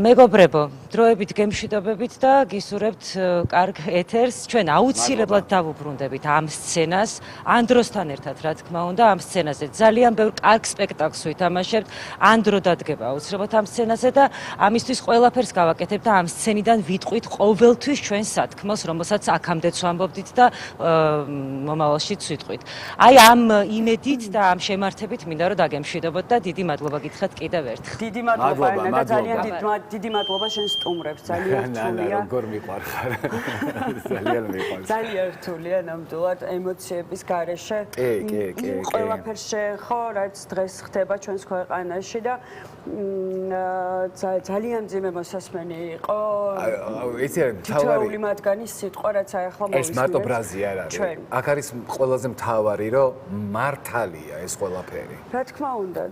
მეგობრებო, დროებით გემშვიდობებით და გისურვებთ კარგ ეთერს. ჩვენ აუცილებლად დავუბრუნდებით ამ სცენას, ანდროსთან ერთად, რა თქმა უნდა, ამ სცენაზე ძალიან ბევრ კარგ სპექტაკლს ვითამაშებთ. ანდრო დადგება აუცილებლად ამ სცენაზე და ამისთვის ყველაფერს გავაკეთებთ და ამ სცენიდან ვიტყვით ყოველთვის ჩვენ სათქმელს, რომელსაც აქამდეც ვამბობდით და მომავალშიც ვიტყვით. აი ამ იმედით და ამ შემართებით მინდა რომ დაგემშვიდობოთ და დიდი მადლობა გითხრათ კიდევ ერთხელ. დიდი მადლობა ენა და ძალიან დიდი მადლობა შენ სტუმრებს. ძალიან რთულია. როგორ მიყვარხარ. ძალიან მიყვარს. ძალიან რთულია ნამდვილად ემოციების გარეშე. კი. ყველაფერს შეხო, რაც დღეს ხდება ჩვენს ქვეყანაში და ძალიან ძიმე მოსასმენი იყო. იცი რა, თითოეული მათგანის სიტყვა, რაც ახლა მოვისმინეთ. ეს მარტო ბრაზი არ არის. აქ არის ყველაზე მთავარი, რომ მართალია ეს ყველაფერი. რა თქმა უნდა,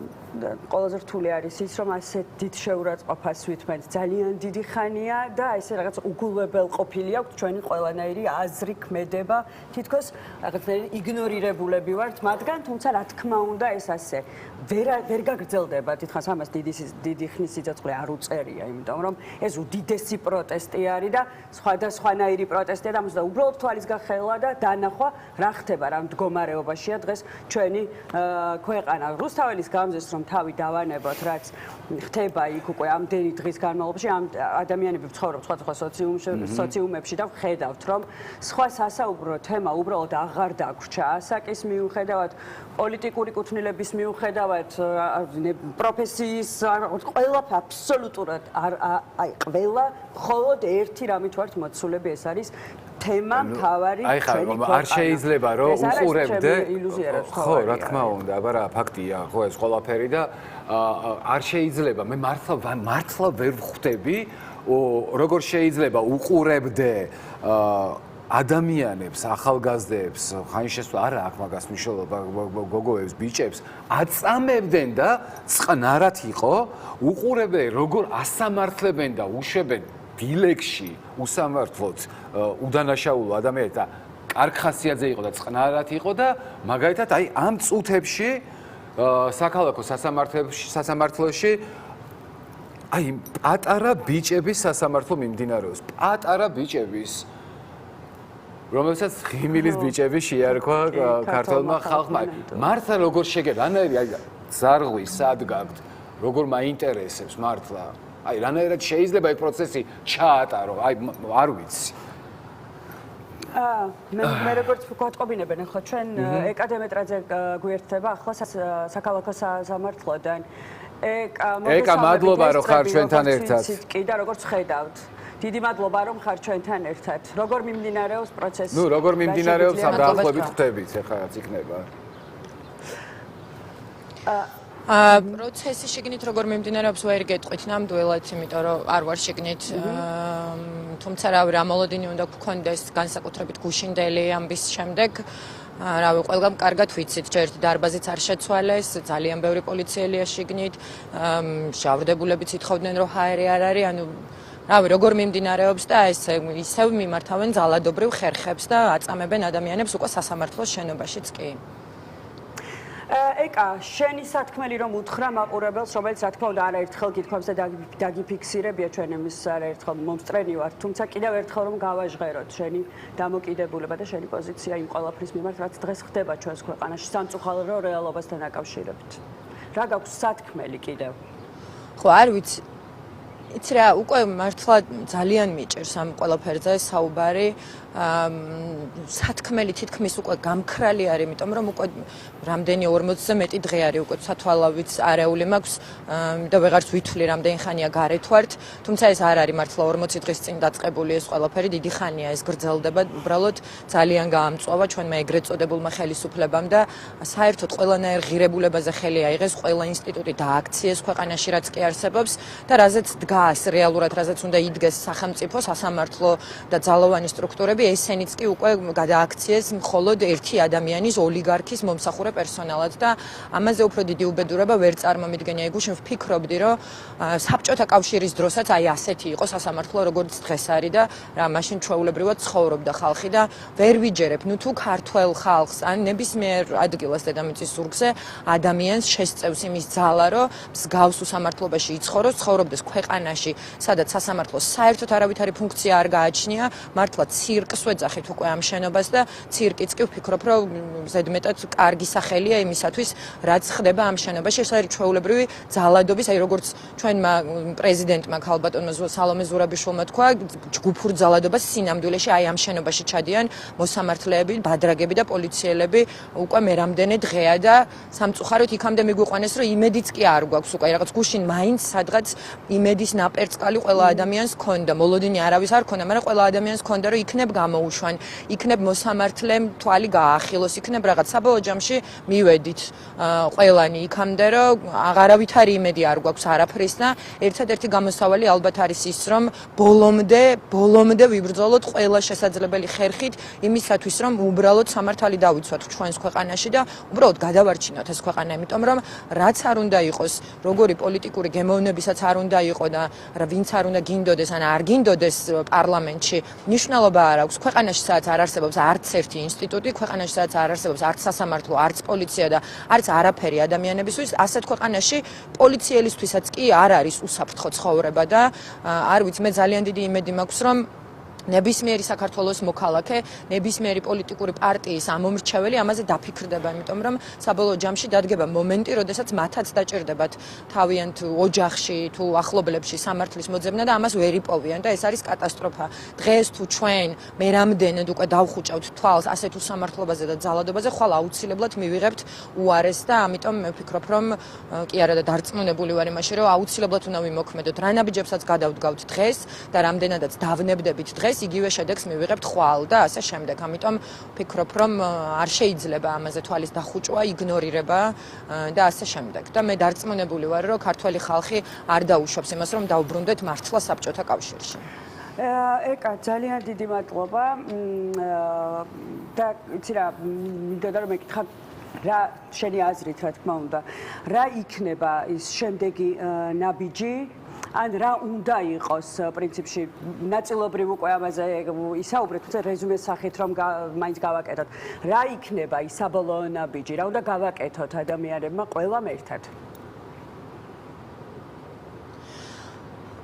ყველაზე რთული არის ის, რომ ასეთ დიდ შეურაცხყოფას ვითმენთ ძალიან დიდი ხანია და ესე რაღაც უგულებელყოფილი აქვს ჩვენი ყველანაირი აზრი, ქმედება, თითქოს რაღაცნაირი იგნორირებულები ვართ მათგან, თუმცა რა თქმა უნდა ეს ასე ვერ გაგრძელდება. თითქოს ამას დიდი ხნის სიცოცხლე არ უწერია, იმიტომ რომ ეს უდიდესი პროტესტი არის და სხვადასხვანაირი პროტესტია და ამას და უბრალოდ თვალის გახელა და დანახვა რა ხდება, რა მდგომარეობაშია დღეს ჩვენი ქვეყანა. რუსთაველის გამზეს რომ თავი დავანებოთ, რაც ხდება იქ უკვე ამდენი დღის განმავლობაში, ამ ადამიანები ცხოვრობ სხვადასხვა სოციუმებში და ვხედავთ, რომ სხვა სასაუბრო თემა უბრალოდ აღარ დაგვრჩა. ასაკის მიუხედავად, პოლიტიკური კუთვნილების მიუხედავად, პროფესიის, ყველაფერი აბსოლუტურად აი ყველა მხოლოდ ერთი რამით ვართ მოცულები, ეს არის თემა მთავარი. აი ხა არ შეიძლება რომ უყურებდე ხო რა თქმა უნდა აბა რა ფაქტია ხო ეს ყველაფერი და არ შეიძლება მე მართლა ვერ ვხვდები როგორ შეიძლება უყურებდე ადამიანებს ახალგაზრდებს ხანიშესვა არა აქ მაგას მნიშვნელობა გოგოებს ბიჭებს აწამებდნენ და წყნარად იყო უყურებდე როგორ ასამართლებენ და უშვებენ დილეგში უსამართლოდ უდანაშაულო ადამიანებს და კარგ ხასიათზე იყო და წყნარად იყო და მაგალითად აი ამ წუთებში საქალაქო სასამართლოში აი პატარა ბიჭების სასამართლო მიმდინარეობს პატარა ბიჭების რომელსაც ღიმილის ბიჭები შეარქვა ქართულმა ხალხმა მართლა როგორ შეგება რანაირი აი ზარღვი სად გაქვთ როგორ მაინტერესებს მართლა აი რანაირად შეიძლება ეს პროცესი ჩაატარო აი არ ვიცი მე როგორც გვატყობინებენ ხო ჩვენ ეკადემეტრაძე გვერდება ახლა საქალაქო სასამართლოდან ეკა მადლობა რომ ხარ ჩვენთან ერთად კი და როგორც ხედავთ დიდი მადლობა რომ ხარ ჩვენთან ერთად როგორ მიმდინარეობს პროცესი ნუ როგორ მიმდინარეობს ამ დაახლოებით ხვდებით ეხლა რაც იქნება პროცესი შეგნით როგორ მიმდინარეობს ვერ გეტყვით ნამდვილად, იმიტომ რომ არ ვარ შეგნით. თუმცა რავი, რა მოლოდინი უნდა გქონდეს განსაკუთრებით გუშინდელი ამბის შემდეგ. რავი, ყველგან კარგად ვიცით, ჯერ დარბაზიც არ შეცვალეს, ძალიან ბევრი პოლიციელია შეგნით, შავრდებულებიც ითხოვდნენ რომ ჰაერი არ არის, ანუ რავი, როგორ მიმდინარეობს და ისევ მიმართავენ ძალადობრივ ხერხებს და აწამებენ ადამიანებს უკვე სასამართლოს შენობაშიც კი. ეკა, შენი სათქმელი რომ უთხრა მაყურებელს, რომელიც რა თქმა უნდა არაერთხელ გითხოვს და დაგიფიქსირებია ჩვენ იმის არაერთხელ მომსწრენი ვარ, თუმცა კიდევ ერთხელ რომ გავაჟღეროთ შენი დამოკიდებულება და შენი პოზიცია იმ ყველაფრის მიმართ, რაც დღეს ხდება ჩვენს ქვეყანაში სამწუხარო რეალობასთან დაკავშირებით. რა გაქვს სათქმელი კიდევ? ხო, არ ვიცი. იცი რა, უკვე მართლა ძალიან მიჭირს ამ ყველაფერზე საუბარი. სათქმელი თითქმის უკვე გამქრალი არის, იმიტომ რომ უკვე რამდენი 40-ზე მეტი დღე არის უკვე სათვალავით არეული მაქვს და ვეღარც ვითვლი რამდენი ხანია გარეთ ვართ, თუმცა ეს არ არის მართლა 40 დღის წინ დაწყებული ეს ყველაფერი, დიდი ხანია ეს გრძელდება, უბრალოდ ძალიან გაამწვავა ჩვენმა ეგრეთ წოდებულმა ხელისუფლებამ და საერთოდ ყველანაირ ღირებულებაზე ხელი აიღეს, ყველა ინსტიტუტი დააქციეს ქვეყანაში, რაც კი არსებობს და რაზეც დგა დგას რეალურად, რაზეც უნდა იდგეს სახელმწიფო, სასამართლო და ძალოვანი სტრუქტურები, ესენიც კი უკვე გადააქციეს მხოლოდ ერთი ადამიანის, ოლიგარქის მომსახურე პერსონალად და ამაზე უფრო დიდი უბედურება ვერ წარმომიდგენია. გუშინ ვფიქრობდი, რომ საბჭოთა კავშირის დროსაც აი ასეთი იყო სასამართლო, როგორც დღეს არის და რა მაშინ ჩვეულებრივად ცხოვრობდა ხალხი და ვერ ვიჯერებ, ნუ თუ ქართველ ხალხს ან ნებისმიერ ადგილას დედამიწის ზურგზე ადამიანს შესწევს იმის ძალა, რომ მსგავს უსამართლობაში იცხოვროს, ცხოვრობდეს ქვეყანაში, სადაც სასამართლოს საერთოდ არავითარი ფუნქცია არ გააჩნია, მართლა ცირკს ვეძახით უკვე ამ შენობას და ცირკიც კი ვფიქრობ, რომ ზედმეტად კარგი სახელია იმისათვის, რაც ხდება ამ შენობაში. ეს არის ჩვეულებრივი ძალადობის, აი როგორც ჩვენმა პრეზიდენტმა ქალბატონმა სალომე ზურაბიშვილმა თქვა, ჯგუფურ ძალადობას სინამდვილეში აი ამ შენობაში ჩადიან მოსამართლეები, ბადრაგები და პოლიციელები უკვე მე რამდენი დღეა და სამწუხაროდ იქამდე მიგვიყვანეს, რომ იმედიც კი არ გვაქვს უკვე რაღაც გუშინ მაინც სადღაც იმედის ნაპერწკალი ყველა ადამიანს ჰქონდა. მოლოდინი არავის არ ჰქონდა, მაგრამ ყველა ადამიანს ჰქონდა, რომ იქნებ გამოუშვან, იქნებ მოსამართლემ თვალი გააახილოს, იქნებ რაღაც საბოლოო ჯამში მივედით ყველანი იქამდე, რომ აღარავითარი იმედი არ გვაქვს არაფრის და ერთადერთი გამოსავალი ალბათ არის ის, რომ ბოლომდე ვიბრძოლოთ ყველა შესაძლებელი ხერხით იმისათვის, რომ უბრალოდ სამართალი დავიცვათ ჩვენს ქვეყანაში და უბრალოდ გადავარჩინოთ ეს ქვეყანა, იმიტომ რომ რაც არ უნდა იყოს, როგორი პოლიტიკური გემოვნებისაც არ უნდა იყო და ვინც არ უნდა გინდოდეს ან არ გინდოდეს პარლამენტში, მნიშვნელობა არ აქვს. ქვეყანაში სადაც არ არსებობს არც ერთი ინსტიტუტი, ქვეყანაში სადაც არ არსებობს არც სასამართლო, არც პოლიცია და არც არაფერი ადამიანებისთვის, ასეთ ქვეყანაში პოლიციელისთვისაც კი არ არის უსაფრთხო ცხოვრება და არ ვიცი, მე ძალიან დიდი იმედი მაქვს, რომ ნებისმიერი საქართველოს მოქალაქე, ნებისმიერი პოლიტიკური პარტიის ამომრჩეველი ამაზე დაფიქრდება, იმიტომ რომ საბოლოო ჯამში დადგება მომენტი, როდესაც მათაც დაჭირდებათ თავიანთ ოჯახში თუ ახლობლებში სამართლის მოძებნა და ამას ვერ იპოვიან და ეს არის კატასტროფა. დღეს თუ ჩვენ მე რამდენად უკვე დავხუჭავთ თვალს ასეთ უსამართლობაზე და ძალადობაზე, ხვალ აუცილებლად მივიღებთ უარეს და ამიტომ მე ვფიქრობ, რომ კი არა და დარწმუნებული ვარ იმაში, რომ აუცილებლად უნდა ვიმოქმედოთ. რა ნაბიჯებსაც გადავდგავთ დღეს და რამდენადაც დავნებდებით დღეს იგივე შედეგს მივიღებთ ხვალ და ასე შემდეგ. ამიტომ ვფიქრობ, რომ არ შეიძლება ამაზე თვალის დახუჭვა, იგნორირება და ასე შემდეგ. და მე დარწმუნებული ვარ, რომ ქართველი ხალხი არ დაუშვებს იმას, რომ დაუბრუნდეთ მართლა საბჭოთა კავშირში. ეკა, ძალიან დიდი მადლობა. და იცი რა, მინდოდა რომ მეკითხა რა შენი აზრით, რა თქმა უნდა, რა იქნება ის შემდეგი ნაბიჯი? ან რა უნდა იყოს პრინციპში ნაწილობრივ უკვე ამაზე ისაუბრეთ, თუმცა რეზუმეს სახით რომ მაინც გავაკეთოთ. რა იქნება ის საბოლოო ნაბიჯი? რა უნდა გავაკეთოთ ადამიანებმა ყველამ ერთად?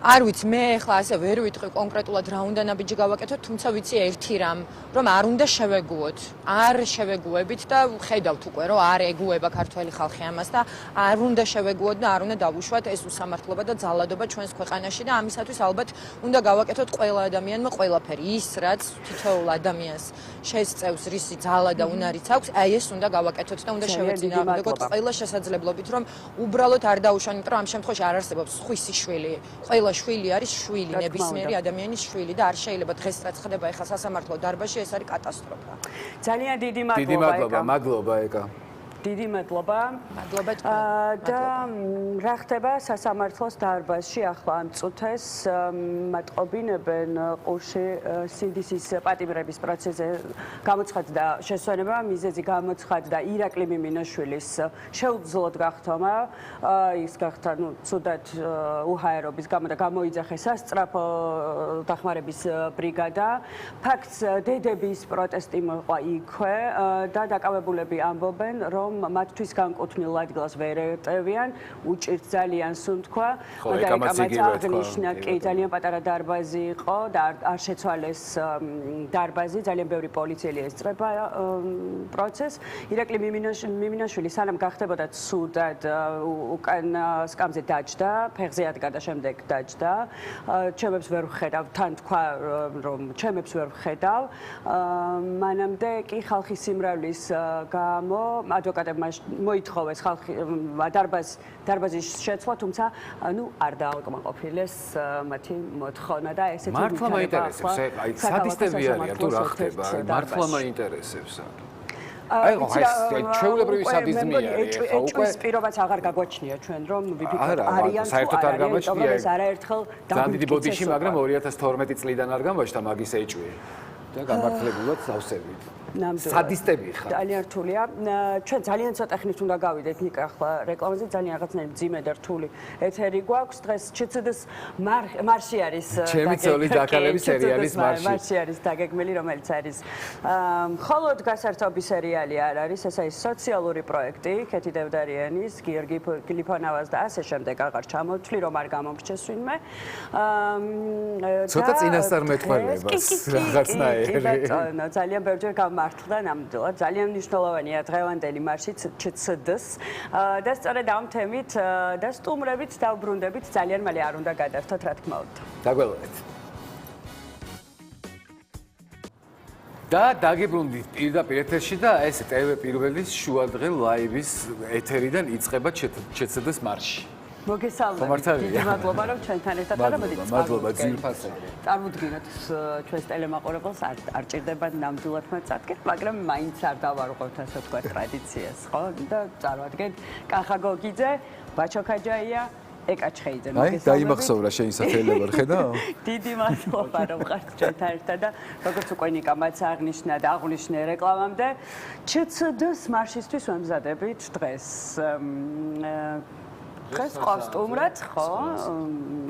არ ვიცი, მე ახლა ასე ვერ ვიტყვი კონკრეტულად რა უნდა ნაბიჯი გავაკეთოთ, თუმცა ვიცი ერთი რამ, რომ არ უნდა შევეგუოთ. არ შევეგუებით და ხედავთ უკვე, რომ არ ეგუება ქართველი ხალხი ამას და არ უნდა შევეგუოთ და არ უნდა დავუშვათ ეს უსამართლობა და ძალადობა ჩვენს ქვეყანაში და ამისათვის ალბათ უნდა გავაკეთოთ ყველა ადამიანმა ყველაფერი. ის, რაც თითოეულ ადამიანს შესწევს, რისი ძალა და უნარიც აქვს, აი ეს უნდა გავაკეთოთ და უნდა შევეწინააღმდეგოთ ყველა შესაძლებლობით, რომ უბრალოდ არ დაუშვან, იმიტომ რომ ამ შემთხვევაში არ არსებობს სხვისი შვილი. ყველა შვილი არის შვილი, ნებისმიერი ადამიანის შვილი და არ შეიძლება დღეს რაც ხდება ახლა სასამართლო დარბაზში, ეს არის კატასტროფა. ძალიან დიდი მადლობა. მადლობა ეკა. დიდი მადლობა. მადლობა და რა ხდება სასამართლოს დარბაზში ახლა ამ წუთეს მატყობინებენ ყურში სინდისის პატიმრების პროცესზე გამოცხადდა შესვენება, მიზეზი გამოცხადდა ირაკლი მიმინაშვილის შეუძლოდ გახდომა. ის გახდა ცუდად უჰაერობის გამო და გამოიძახეს სასწრაფო დახმარების ბრიგადა. ფაქტს დედების პროტესტი მოყვა იქვე და დაკავებულები ამბობენ, რომ მათთვის განკუთვნილ ადგილას ვერ ეტევიან, უჭირთ ძალიან სუნთქვა. და ეკამაც აღნიშნა, კი ძალიან პატარა დარბაზი იყო და არ შეცვალეს დარბაზი, ძალიან ბევრი პოლიციელი ესწრება პროცესს. ირაკლი მიმინაშვილი სანამ გახდებოდა ცუდად უკან სკამზე დაჯდა, ფეხზე ადგა და შემდეგ დაჯდა. ჩემებს ვერ ვხედავ, თან თქვა, რომ ჩემებს ვერ ვხედავ. მანამდე კი ხალხის სიმრავლის გამო ადვოკატებმა მოითხოვეს ხალხი დარბაზის შეცვლა, თუმცა არ დააკმაყოფილეს მათი მოთხოვნა და ესეთი მართლა მაინტერესებს, აი სადისტები არიან თუ რა ხდება, მართლა მაინტერესებს. აი ხო ეს ჩვეულებრივი სადიზმია ეჭვის პირობაც აღარ გაგვაჩნია ჩვენ რომ ვიფიქროთ არიან საერთოდ არ გამოჩნია ეს არაერთხელ ძალიან დიდი ბოდიში მაგრამ 2012 წლიდან არ გამოჩნდა მაგის ეჭვი და გამართლებულად სავსებით სადისტები ხარ. ძალიან რთულია. ჩვენ ძალიან ცოტა ხნით უნდა გავიდეთ ნიკა ახლა რეკლამაზე ძალიან რაღაცნაირი მძიმე და რთული ეთერი გვაქვს. დღეს ჩცდ-ს მარში არის ჩემი ცოლი დაკალები სერიალის მარში. მარში არის დაგეგმილი რომელიც არის მხოლოდ გასართობი სერიალი არ არის, ეს არის სოციალური პროექტი ქეთი დევდარიანის, გიორგი გლიფონავას და ასე შემდეგ აღარ ჩამოვთვლი რომ არ გამომრჩეს ვინმე. ცოტა წინასწარმეტყველებას რაღაცნაირი. ძალიან ბევრჯერ მართლა ნამდვილად ძალიან მნიშვნელოვანია დღევანდელი მარში ჩცდ-ს და სწორედ ამ თემით და სტუმრებით დავბრუნდებით ძალიან მალე არ უნდა გადართოთ რა თქმა უნდა. დაგველოდეთ. და დაგიბრუნდით პირდაპირ ეთერში და ეს TV პირველის შუადღე ლაივის ეთერიდან იწყება ჩცდ-ს მარში. მოგესალმებით. დიდი მადლობა რომ ჩვენთან ერთად ხართ. მადლობა ძირფასზე. წარმოგიდგენთ ჩვენს ტელემაყურებელს არ ჭირდება ნამდვილად მაწადგეთ, მაგრამ მაინც არ დავარღვევთ ასე ვთქვათ ტრადიციას, ხო? და წარმოადგენთ კახა გოგიძე, ბაჩო ქაჯაია, ეკა ჩხეიძე. აი, დაიმახსოვრა შეისახელება, ხედავ? დიდი მადლობა რომ ხართ ჩვენთან ერთად და როგორც უკვე ნიკა მაც აღნიშნა და აღვნიშნე რეკლამამდე, ჩცდ-ს მარშისთვის ვემზადებით დღეს. დღეს ყავს სტუმრად, ხო?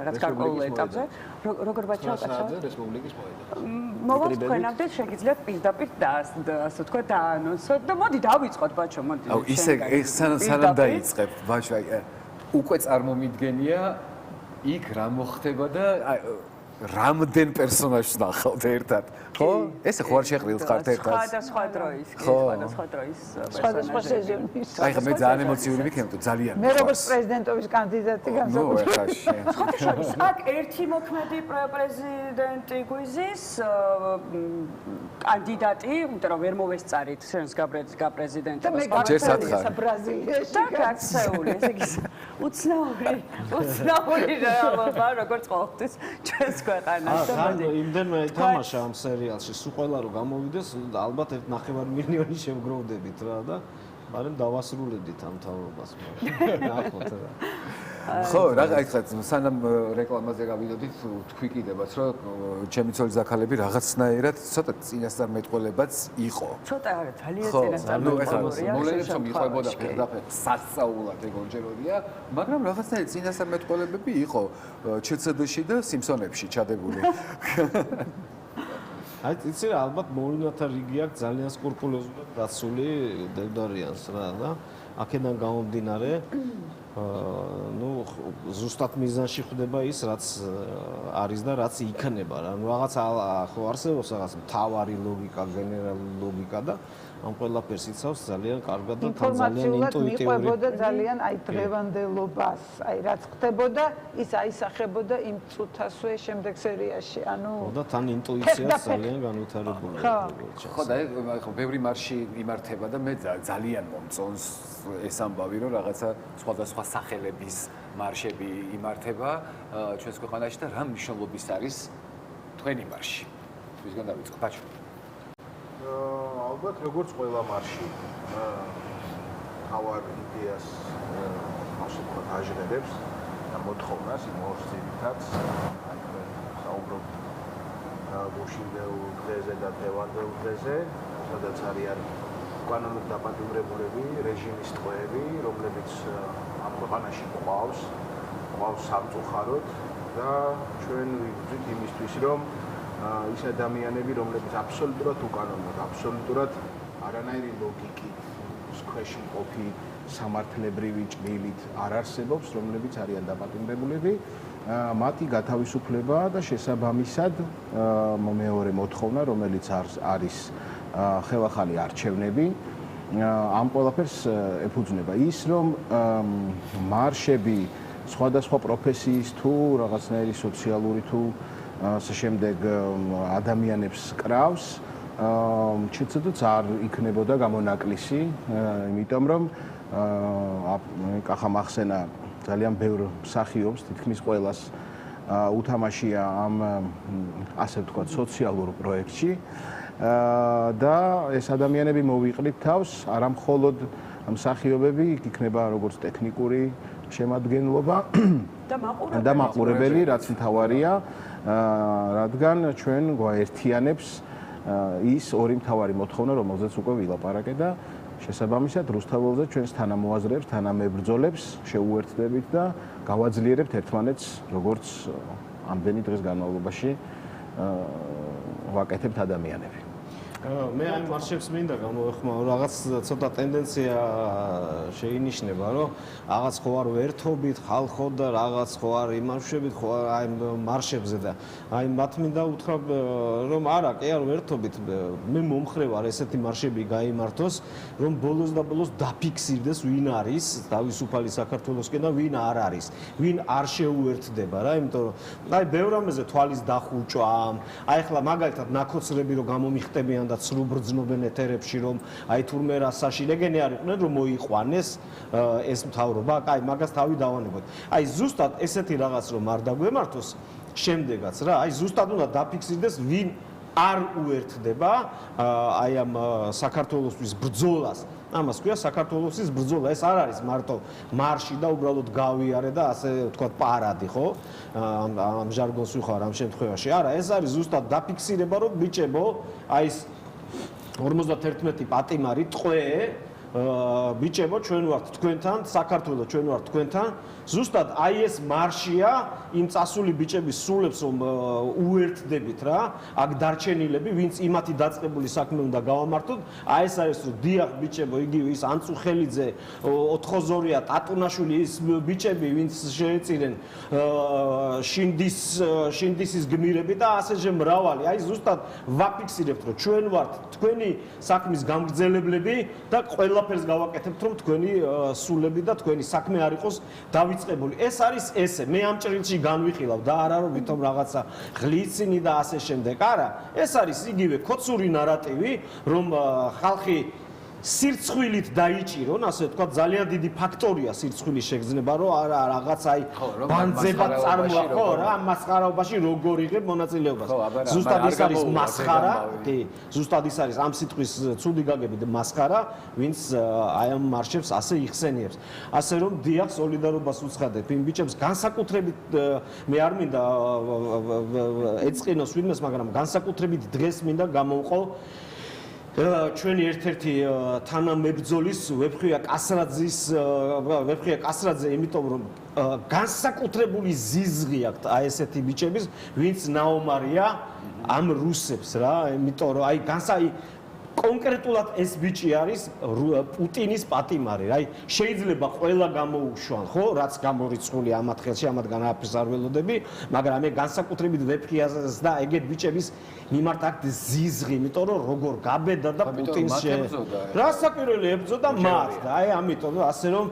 რაღაც გარკვეულ ეტაპზე. როგორ ბაჩავკაცო? რესპუბლიკის პოეტი. მოვაქვს თქვენამდე შეგიძლიათ პირდაპირ ასე ვთქვათ დაანონსოთ და მოდი დავიწყოთ ბაჩო, მოდი. აუ ისე სანამ დაიწყებ, ბაჩო, უკვე წარმომიდგენია იქ რა მოხდება და რამდენ პერსონაჟს ნახავთ ერთად, ხო? ესე ხო არ შეყრილთ ხართ ერთად? სხვადასხვა დროის, სხვადასხვა დროის სხვადასხვა სეზონის. აი ხა მე ძალიან ემოციური ვიქნებ, ძალიან. მე როგორც პრეზიდენტობის კანდიდატი განსაკუთრებით. აქ ერთი მოქმედი პრეზიდენტი გვიზის კანდიდატი, იმიტომ რომ ვერ მოვესწარით შენს გაპრეზიდენტებას. ჯერ სათხარ. ბრაზილიაში და გაქცეული, ესე იგი უცნაური რეალობა, როგორც ყოველთვის ჩვენს ქვეყანაში. იმდენმე ითამაშა ამ სერიალში, სულ ყველა რო გამოვიდეს, ალბათ 1.5 მილიონი შევგროვდებით რა და მაგრამ დავასრულებდით ამ თავრობას. ნახოთ რა. ხო, რა გაიხსნათ, სანამ რეკლამაზე გავიდოდით, თქვი კიდევაც, რომ ჩემი ცოლი ზაქალები რაღაცნაირად ცოტა წინასწარმეტყველებაც იყო. ცოტა არა, ძალიან წინასწარმეტყველებია. მოვლენებს რომ იყვებოდა პირდაპირ სასწაულად ეგონჯეროდია, მაგრამ რაღაცნაირად წინასწარმეტყველებები იყო ჩცდ-ში და სიმსონებში ჩადებული. აი, იცი რა, ალბათ მოვლენათა რიგი აქვს ძალიან სკრუპულოზურად დაცული დევდარიანს რა და აქედან გამომდინარე ну ზუსტად მიზანში ხვდება ის რაც არის და რაც იქნება რა. ну რაღაც ხო არსებობს რაღაც მთავარი ლოგიკა, გენერალური ლოგიკა და ამ ყველაფერს იცავს ძალიან კარგად და ძალიან ინტუიტიური. მიყვებოდა ძალიან აი დღევანდელობას, აი რაც ხდებოდა, ის აისახებოდა იმ წუთასვე შემდეგ სერიაში. ანუ და თან ინტუიციაც ძალიან განვითარებულია. ხო და ხო ბევრი მარში იმართება და მე ძალიან მომწონს ეს ამბავი რომ რაღაცა სხვადასხვა სახელების მარშები იმართება ჩვენს ქვეყანაში და რა მნიშვნელობის არის თქვენი მარში. ვისგან დავიწყო, ბაჩო. ალბათ როგორც ყველა მარში თავარ იდეას ასე ვთქვათ აჟღერებს და მოთხოვნას იმ ორ ძირითადს საუბრობ გუშინდელ დღეზე და დღევანდელ დღეზე, სადაც არიან კანონით დაპატიმრებულები რეჟიმის ტყვეები, რომლებიც ამ ქვეყანაში ყავს სამწუხაროდ და ჩვენ ვიბრძვით იმისთვის, რომ ის ადამიანები, რომლებიც აბსოლუტურად უკანონოდ, აბსოლუტურად არანაირი ლოგიკის ქვეშ მყოფი სამართლებრივი ჭრილით არ არსებობს, რომლებიც არიან დაპატიმრებულები, მათი გათავისუფლება და შესაბამისად მეორე მოთხოვნა, რომელიც არის ხელახალი არჩევნები, ამ ყველაფერს ეფუძნება ის, რომ მარშები სხვადასხვა პროფესიის თუ რაღაცნაირი სოციალური თუ ასე შემდეგ ადამიანებს კრავს, ჩცდ-ც არ იქნებოდა გამონაკლისი, იმიტომ რომ კახა მახსენა ძალიან ბევრ მსახიობს, თითქმის ყველას უთამაშია ამ ასე ვთქვათ სოციალურ პროექტში და ეს ადამიანები მოვიყრით თავს, არა მხოლოდ მსახიობები, იქ იქნება როგორც ტექნიკური შემადგენლობა და მაყურებელი, რაც მთავარია, რადგან ჩვენ გვაერთიანებს ის ორი მთავარი მოთხოვნა, რომელზეც უკვე ვილაპარაკე და შესაბამისად რუსთაველზე ჩვენს თანამოაზრეებს, თანამებრძოლებს შეუერთდებით და გავაძლიერებთ ერთმანეთს, როგორც ამდენი დღის განმავლობაში ვაკეთებთ ადამიანები. მე ამ მარშებს მინდა გამოვეხმარო, რაღაც ცოტა ტენდენცია შეინიშნება, რომ რაღაც ხო არ ვერთობით ხალხო და რაღაც ხო არ იმარშებით, ხო აი მარშებზე და აი მათ მინდა უთხრა, რომ არა, კი არ ვერთობით, მე მომხრე ვარ ესეთი მარშები გაიმართოს, რომ ბოლოს და ბოლოს დაფიქსირდეს ვინ არის თავისუფალი საქართველოსკენ და ვინ არ არის, ვინ არ შეუერთდება რა, იმიტომ რომ აი ბევრ რამეზე თვალის დახუჭვა, აი ახლა მაგალითად ნაქოცრები რომ გამომიხტებიან და ცრუბრძნობენ ეთერებში რომ აი თურმე რასაში ეგენი არ იყვნენ რომ მოიყვანეს ეს მთავრობა, აი მაგას თავი დავანებოთ. აი ზუსტად ესეთი რაღაც რომ არ დაგვემართოს შემდეგაც რა, აი ზუსტად უნდა დაფიქსირდეს ვინ არ უერთდება აი ამ საქართველოსთვის ბრძოლას. ამას ქვია საქართველოსის ბრძოლა, ეს არ არის მარტო მარში და უბრალოდ გავიარე და ასე ვთქვათ პარადი, ხო? ამ ჟარგონს ვიხარ ამ შემთხვევაში. არა, ეს არის ზუსტად დაფიქსირება რომ ბიჭებო, აი ეს 51 პატიმარი ტყვე ბიჭებო ჩვენ ვართ თქვენთან, საქართველო ჩვენ ვართ თქვენთან. ზუსტად აი ეს მარშია იმ წასული ბიჭების სულებს რომ უერთდებით რა, აქ დარჩენილები, ვინც იმათი დაწყებული საქმე უნდა გავამართოთ. აი ეს არის რომ დიახ ბიჭებო, იგივე ის ანწუხელიძე, ოთხოზორია, ტატუნაშვილი, ის ბიჭები, ვინც შეეწირენ შინდისის გმირები და ასეჟე მრავალი. აი ზუსტად ვაფიქსირებთ რომ ჩვენ ვართ თქვენი საქმის გამგრძელებლები და ყველაფერს გავაკეთებთ რომ თქვენი სულები და თქვენი საქმე არ იყოს დავიწყებული. ეს არის ესე. მე ამ ჭრილში განვიხილავ და არა რომ ვითომ რაღაცა ღლიცინი და ასე შემდეგ. არა, ეს არის იგივე ქოცური ნარატივი, რომ ხალხი სირცხვილით დაიჭირონ, ასე ვთქვათ, ძალიან დიდი ფაქტორია სირცხვილის შეგრძნება, რომ არა რაღაც აი ბანძებად წარმოა, ხო რა, მასხარაობაში როგორ იღებ მონაწილეობას. ზუსტად ის არის მასხარა, კი, ზუსტად ის არის ამ სიტყვის ცუდი გაგებით მასხარა, ვინც აი ამ მარშებს ასე იხსენიებს. ასე რომ დიახ, სოლიდარობას უცხადებ იმ ბიჭებს, განსაკუთრებით მე არ მინდა ეწყინოს ვინმეს, მაგრამ განსაკუთრებით დღეს მინდა გამოვყო ჩვენი ერთ-ერთი თანამებრძოლის ვეფხვია კასრაძე, იმიტომ რომ განსაკუთრებული ზიზღი აქვს აი ესეთი ბიჭების, ვინც ნაომარია ამ რუსებს რა, იმიტომ რომ აი კონკრეტულად ეს ბიჭი არის პუტინის პატიმარი, აი შეიძლება ყველა გამოუშვან, ხო, რაც გამორიცხული ამათ ხელში, ამათგან არაფერს არ ველოდები, მაგრამ მე განსაკუთრებით ვეფხიას და ეგეთ ბიჭების მიმართ აქ ზიზღი, იმიტომ რომ როგორ გაბედა და პუტინს რა საკვირველი ებრძოდა მათ და აი ამიტომ ასე რომ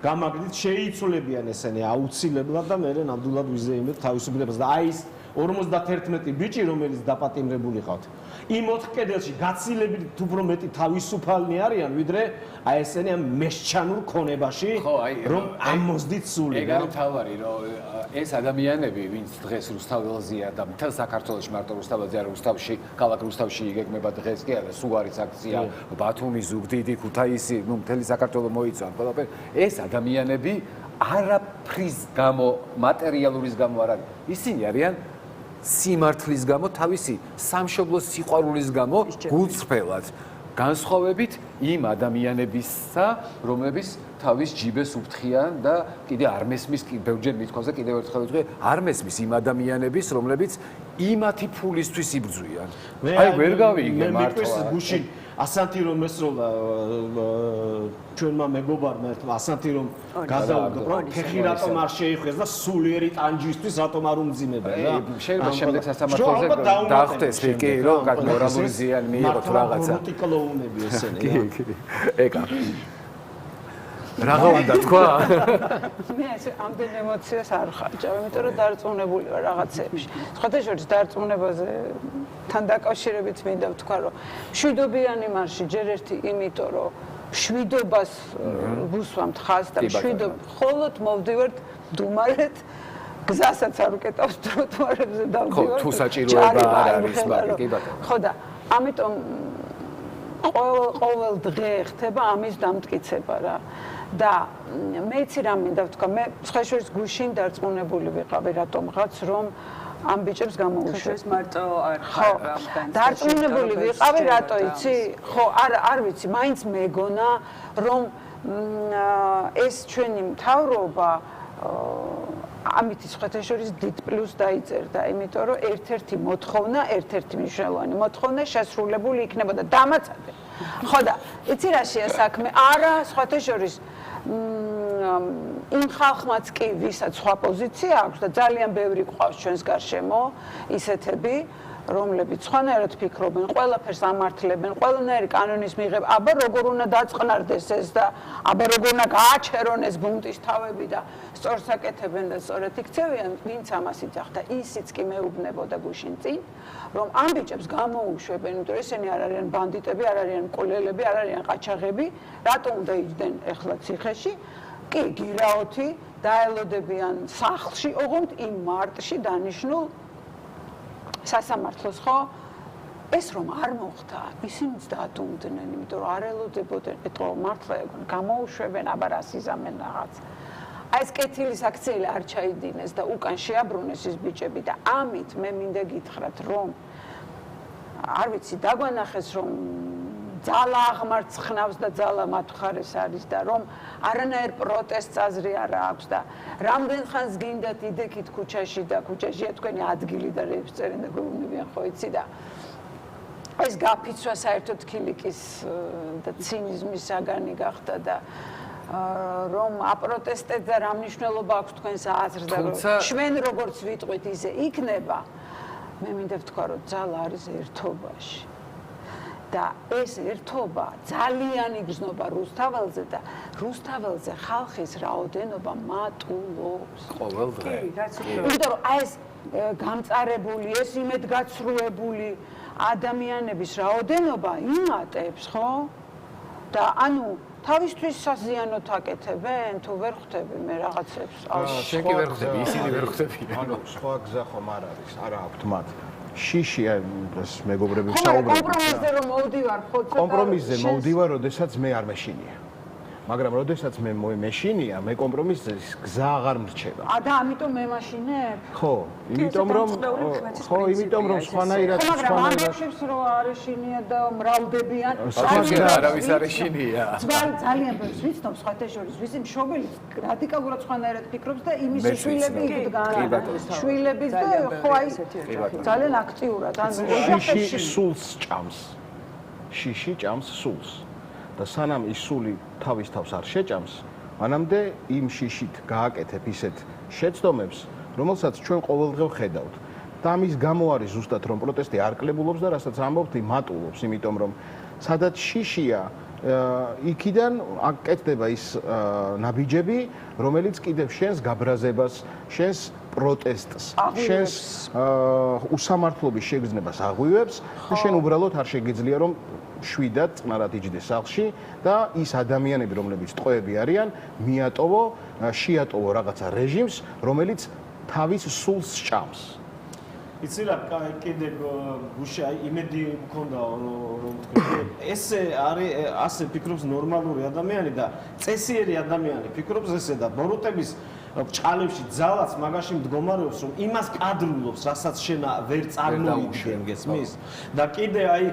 გამაგრით შეიცვლებიან ესენი აუცილებლად და მე ნამდვილად ვიზეიმებ თავისუფლებას და აი ეს 51 ბიჭი რომელიც დაპატიმრებული ყავთ იმ 4 კედელში გაცილებით უფრო მეტი თავისუფალნი არიან ვიდრე აი ესენი ამ მესჩანურ ქონებაში რომ ამოსდით სული ეგ არის თავარი რომ ეს ადამიანები ვინც დღეს რუსთაველზეა და მთელ საქართველოში მარტო რუსთაველზე არ რუსთავში ქალაქ რუსთავში იგეგმება დღეს კი არა სულ არის აქცია ბათუმი ზუგდიდი ქუთაისი ნუ მთელი საქართველო მოიცავ ყველაფერი ეს ადამიანები არაფრის გამო მატერიალურის გამო არ არის ისინი არიან სიმართლის გამო თავისი სამშობლოს სიყვარულის გამო გულწრფელად განსხვავებით იმ ადამიანებისა რომლებიც თავის ჯიბეს უფრთხიან და კიდე არ მესმის ბევრჯერ მithქვაზე კიდევ ერთხელ ვიტყვი არ მესმის იმ ადამიანების რომლებიც იმათი ფულისთვის იბრძვიან აი ვერ გავიგე მართლა ასანთი რომ ესროლა ჩვენმა მეგობარმა ერთმა ასანთი რომ გადაუდგა რომ ფეხი რატომ არ შეიხვეს და სულიერი ტანჯისთვის რატომ არ უმძიმებენ რა შეიძლება შემდეგ სასამართლოზე დაახტეს კი რომ მორალური ზიანი მიიღოთ რაღაცა პოლიტიკოლოუნები ესენი ეკა რაღა უნდა თქვა მე ეს ამდენ ემოციას არ ხარჯავ იმიტომ რომ დარწმუნებული ვარ რაღაცეებში სხვათა შორის დარწმუნებაზე თან დაკავშირებით მინდა ვთქვა რომ მშვიდობიანი მარში ჯერ ერთი იმიტომ რომ მშვიდობას ვუსვამთ ხაზს და მშვიდობა მხოლოდ მოვდივართ დუმარეთ გზასაც არ უკეტავს ტროტუარებზე დავდივართ თუ საჭიროება არ არის მაგრამ კი ბატონო ხო და ამიტომ ყოველ დღე ხდება ამის დამტკიცება რა. და მეც რა მინდა ვთქვა, მე სხვაშორის გუშინ დარწმუნებული ვიყავი რატომღაც, რომ ამ ბიჭებს გამოუშვეს. მარტო არ ხარ დარწმუნებული ვიყავი, რატო იცი? ხო, არ ვიცი, მაინც მეგონა, რომ ეს ჩვენი მთავრობა ამით სხვათაშორის დიდ პლუს დაიწერდა, იმიტომ რომ ერთ-ერთი მოთხოვნა, ერთ-ერთი მნიშვნელოვანი მოთხოვნა შესრულებული იქნებოდა დამაცადე. ხო და იცი რა შეა საქმე? არა, სხვათაშორის იმ ხალხმაც კი, ვისაც სხვა პოზიცია აქვს და ძალიან ბევრი ყავს ჩვენს გარშემო ისეთები, რომლებიც სხვანაირად ფიქრობენ, ყველაფერს ამართლებენ, ყველანაირი კანონის მიღება, აბა როგორ უნდა დაწყნარდეს ეს და აბა როგორ უნდა გააჩერონ ეს ბუნტის თავები და სწორს აკეთებენ და სწორად იქცევიან, ვინც ამას იძახდა, ისიც კი მეუბნებოდა გუშინ წინ, რომ ამ ბიჭებს გამოუშვებენ, იმიტომ რომ ესენი არ არიან ბანდიტები, არ არიან მკვლელები, არ არიან ყაჩაღები, რატომ უნდა იჯდნენ ეხლა ციხეში? კი, გირაოთი დაელოდებიან სახლში, ოღონდ იმ მარტში დანიშნულ სასამართლოს, ხო? ეს რომ არ მოხდა, ისინიც დაადუმდნენ, იმიტომ რომ არ ელოდებოდნენ, ეტყო მართლა გამოუშვებენ, აბა რას იზამენ რაღაც. აი ეს კეთილის აქციელი არ ჩაიდინეს და უკან შეაბრუნეს ის ბიჭები და ამით მე მინდა გითხრათ, რომ არ ვიცი, დაგვანახეს, რომ ძალა აღმარცხნავს და ძალა მათ მხარეს არის და რომ არანაირ პროტესტს აზრი არ აქვს და რამდენ ხანს გინდათ იდექით ქუჩაში და ქუჩაშია თქვენი ადგილი და რეებს წერენ და გვეუბნებიან, ხო იცი და ეს გაფიცვა საერთოდ ქილიკის და ცინიზმის საგანი გახდა და რომ აპროტესტეთ და რა მნიშვნელობა აქვს თქვენს აზრს და ჩვენ როგორც ვიტყვით ისე იქნება, მე მინდა ვთქვა, რომ ძალა არის ერთობაში. და ეს ერთობა ძალიან იგრძნობა რუსთაველზე და რუსთაველზე ხალხის რაოდენობა მატულობს. ყოველ დღე. იმიტომ რომ აი ეს გამწარებული, ეს იმედგაცრუებული ადამიანების რაოდენობა იმატებს, ხო? და ანუ თავისთვის საზიანოთ აკეთებენ, თუ ვერ ხვდები მე რაღაცებს. შენ კი ვერ ხვდები, ისინი ვერ ხვდებიან. ანუ სხვა გზა ხომ არ არის, არა აქვთ მათ. შიში ეს მეგობრები საუბრობენ. კომპრომისზე რომ მოვდივარ, ხო? კომპრომისზე მოვდივარ, როდესაც მე არ მეშინია. მაგრამ როდესაც მე მეშინია, მე კომპრომისის გზა აღარ მრჩება. და ამიტომ მე მაშინებ? ხო, იმიტომ რომ სხვანაირად მაგრამ ამბებს რომ არ ეშინია და მრავლდებიან. არავის არ ეშინია. ძალიან ბევრს ვიცნობ სხვათა შორის, ვისი მშობელი რადიკალურად სხვანაირად ფიქრობს და იმის შვილები იდგან. შვილების და ხო აი ძალიან აქტიურად ან შიში სულს ჭამს. შიში ჭამს სულს. და სანამ ის სული თავის თავს არ შეჭამს, მანამდე იმ შიშით გააკეთებ ისეთ შეცდომებს, რომელსაც ჩვენ ყოველდღე ვხედავთ. და ამის გამო არის ზუსტად რომ პროტესტი არ კლებულობს და რასაც ამბობთ, მატულობს, იმიტომ რომ სადაც შიშია, იქიდან აკეთდება ის ნაბიჯები, რომელიც კიდევ შენს გაბრაზებას, შენს პროტესტს, შენს უსამართლობის შეგრძნებას აღვივებს და შენ უბრალოდ არ შეგიძლია რომ შვიდად წყნარად იჯდეს სახლში და ის ადამიანები, რომლებიც ტყვეები არიან, შეატოვო რაღაცა რეჟიმს, რომელიც თავის სულს ჭამს. იცი რა, კიდე გუშინ იმედი მქონდა რომ თქვი, ესე არის ასე ფიქრობს ნორმალური ადამიანი და წესიერი ადამიანი ფიქრობს ესე და ბოროტების ჭალებში ძალაც მაგაში მდგომარეობს, რომ იმას კადრულობს, რასაც შენ ვერ წარმოიდგენ, გესმის? და კიდე აი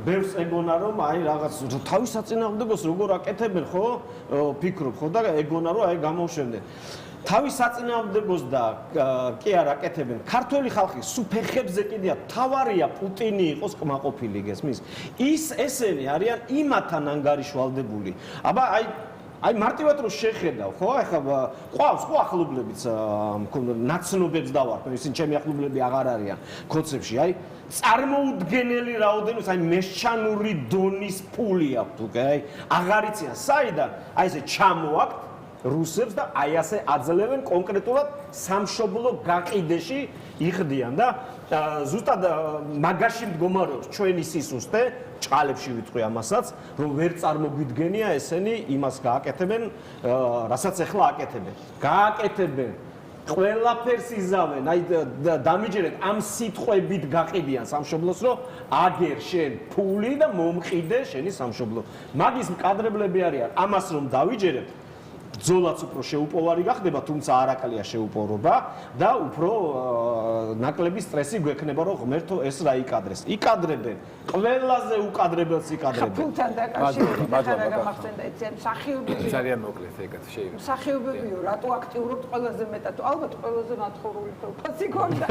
ბევრს ეგონა რომ აი რაღაც თავის საწინააღმდეგოს როგორ აკეთებენ, ხო? ფიქრობ, ხო და ეგონა რომ აი გამოვშენდნენ. თავის საწინააღმდეგოს და კი არ აკეთებენ. ქართველი ხალხი სუფეხებზე კიდია თავარია პუტინი იყოს კმაყოფილი, გესმის? ესენი არიან იმათან ანგარიშვალდებული. აბა აი მარტივად რომ შეხედავ, ხო? ახლა ყავს ხო ახლობლებიც ნაცნობებს დავარქვენ, ისინი ჩემი ახლობლები აღარ არიან ქოცებში. აი წარმოუდგენელი რაოდენობის, აი მესჩანური დონის ფული აქვთ, უკვე აი აღარ იციან საიდან, აი ესე ჩამოაქვთ რუსებს და აი ასე აძლევენ კონკრეტულად სამშობლო გაყიდეში იხდიან და ზუსტად მაგაში მდგომარეობს ჩვენი სისუსტე, ჭალებში ვიტყვი ამასაც, რომ ვერ წარმოგვიდგენია ესენი იმას გააკეთებენ, რასაც ახლა აკეთებენ. გააკეთებენ ყველაფერს იზავენ. აი დამიჯერეთ ამ სიტყვებით გაყიდიან სამშობლოს, რომ აგერ შენ ფული და მომყიდე შენი სამშობლო. მაგის მკადრებლები არიან ამას რომ დავიჯერეთ ბრძოლაც უფრო შეუპოვარი გახდება, თუმცა არაკალია შეუპოვრობა და უფრო ნაკლები სტრესი გვექნება, რომ ღმერთო ეს რა იკადრეს. იკადრებენ, ყველაზე უკადრებელს იკადრებენ. ფულთან დაკავშირებით გამახსენდა ეცემ მსახიობები. ძალიან მოკლედ ეგეთ შეიძლება. მსახიობებიო, რატო აქტიურობთ ყველაზე მეტად? ალბათ ყველაზე მათხოვრული ფასი გონდა.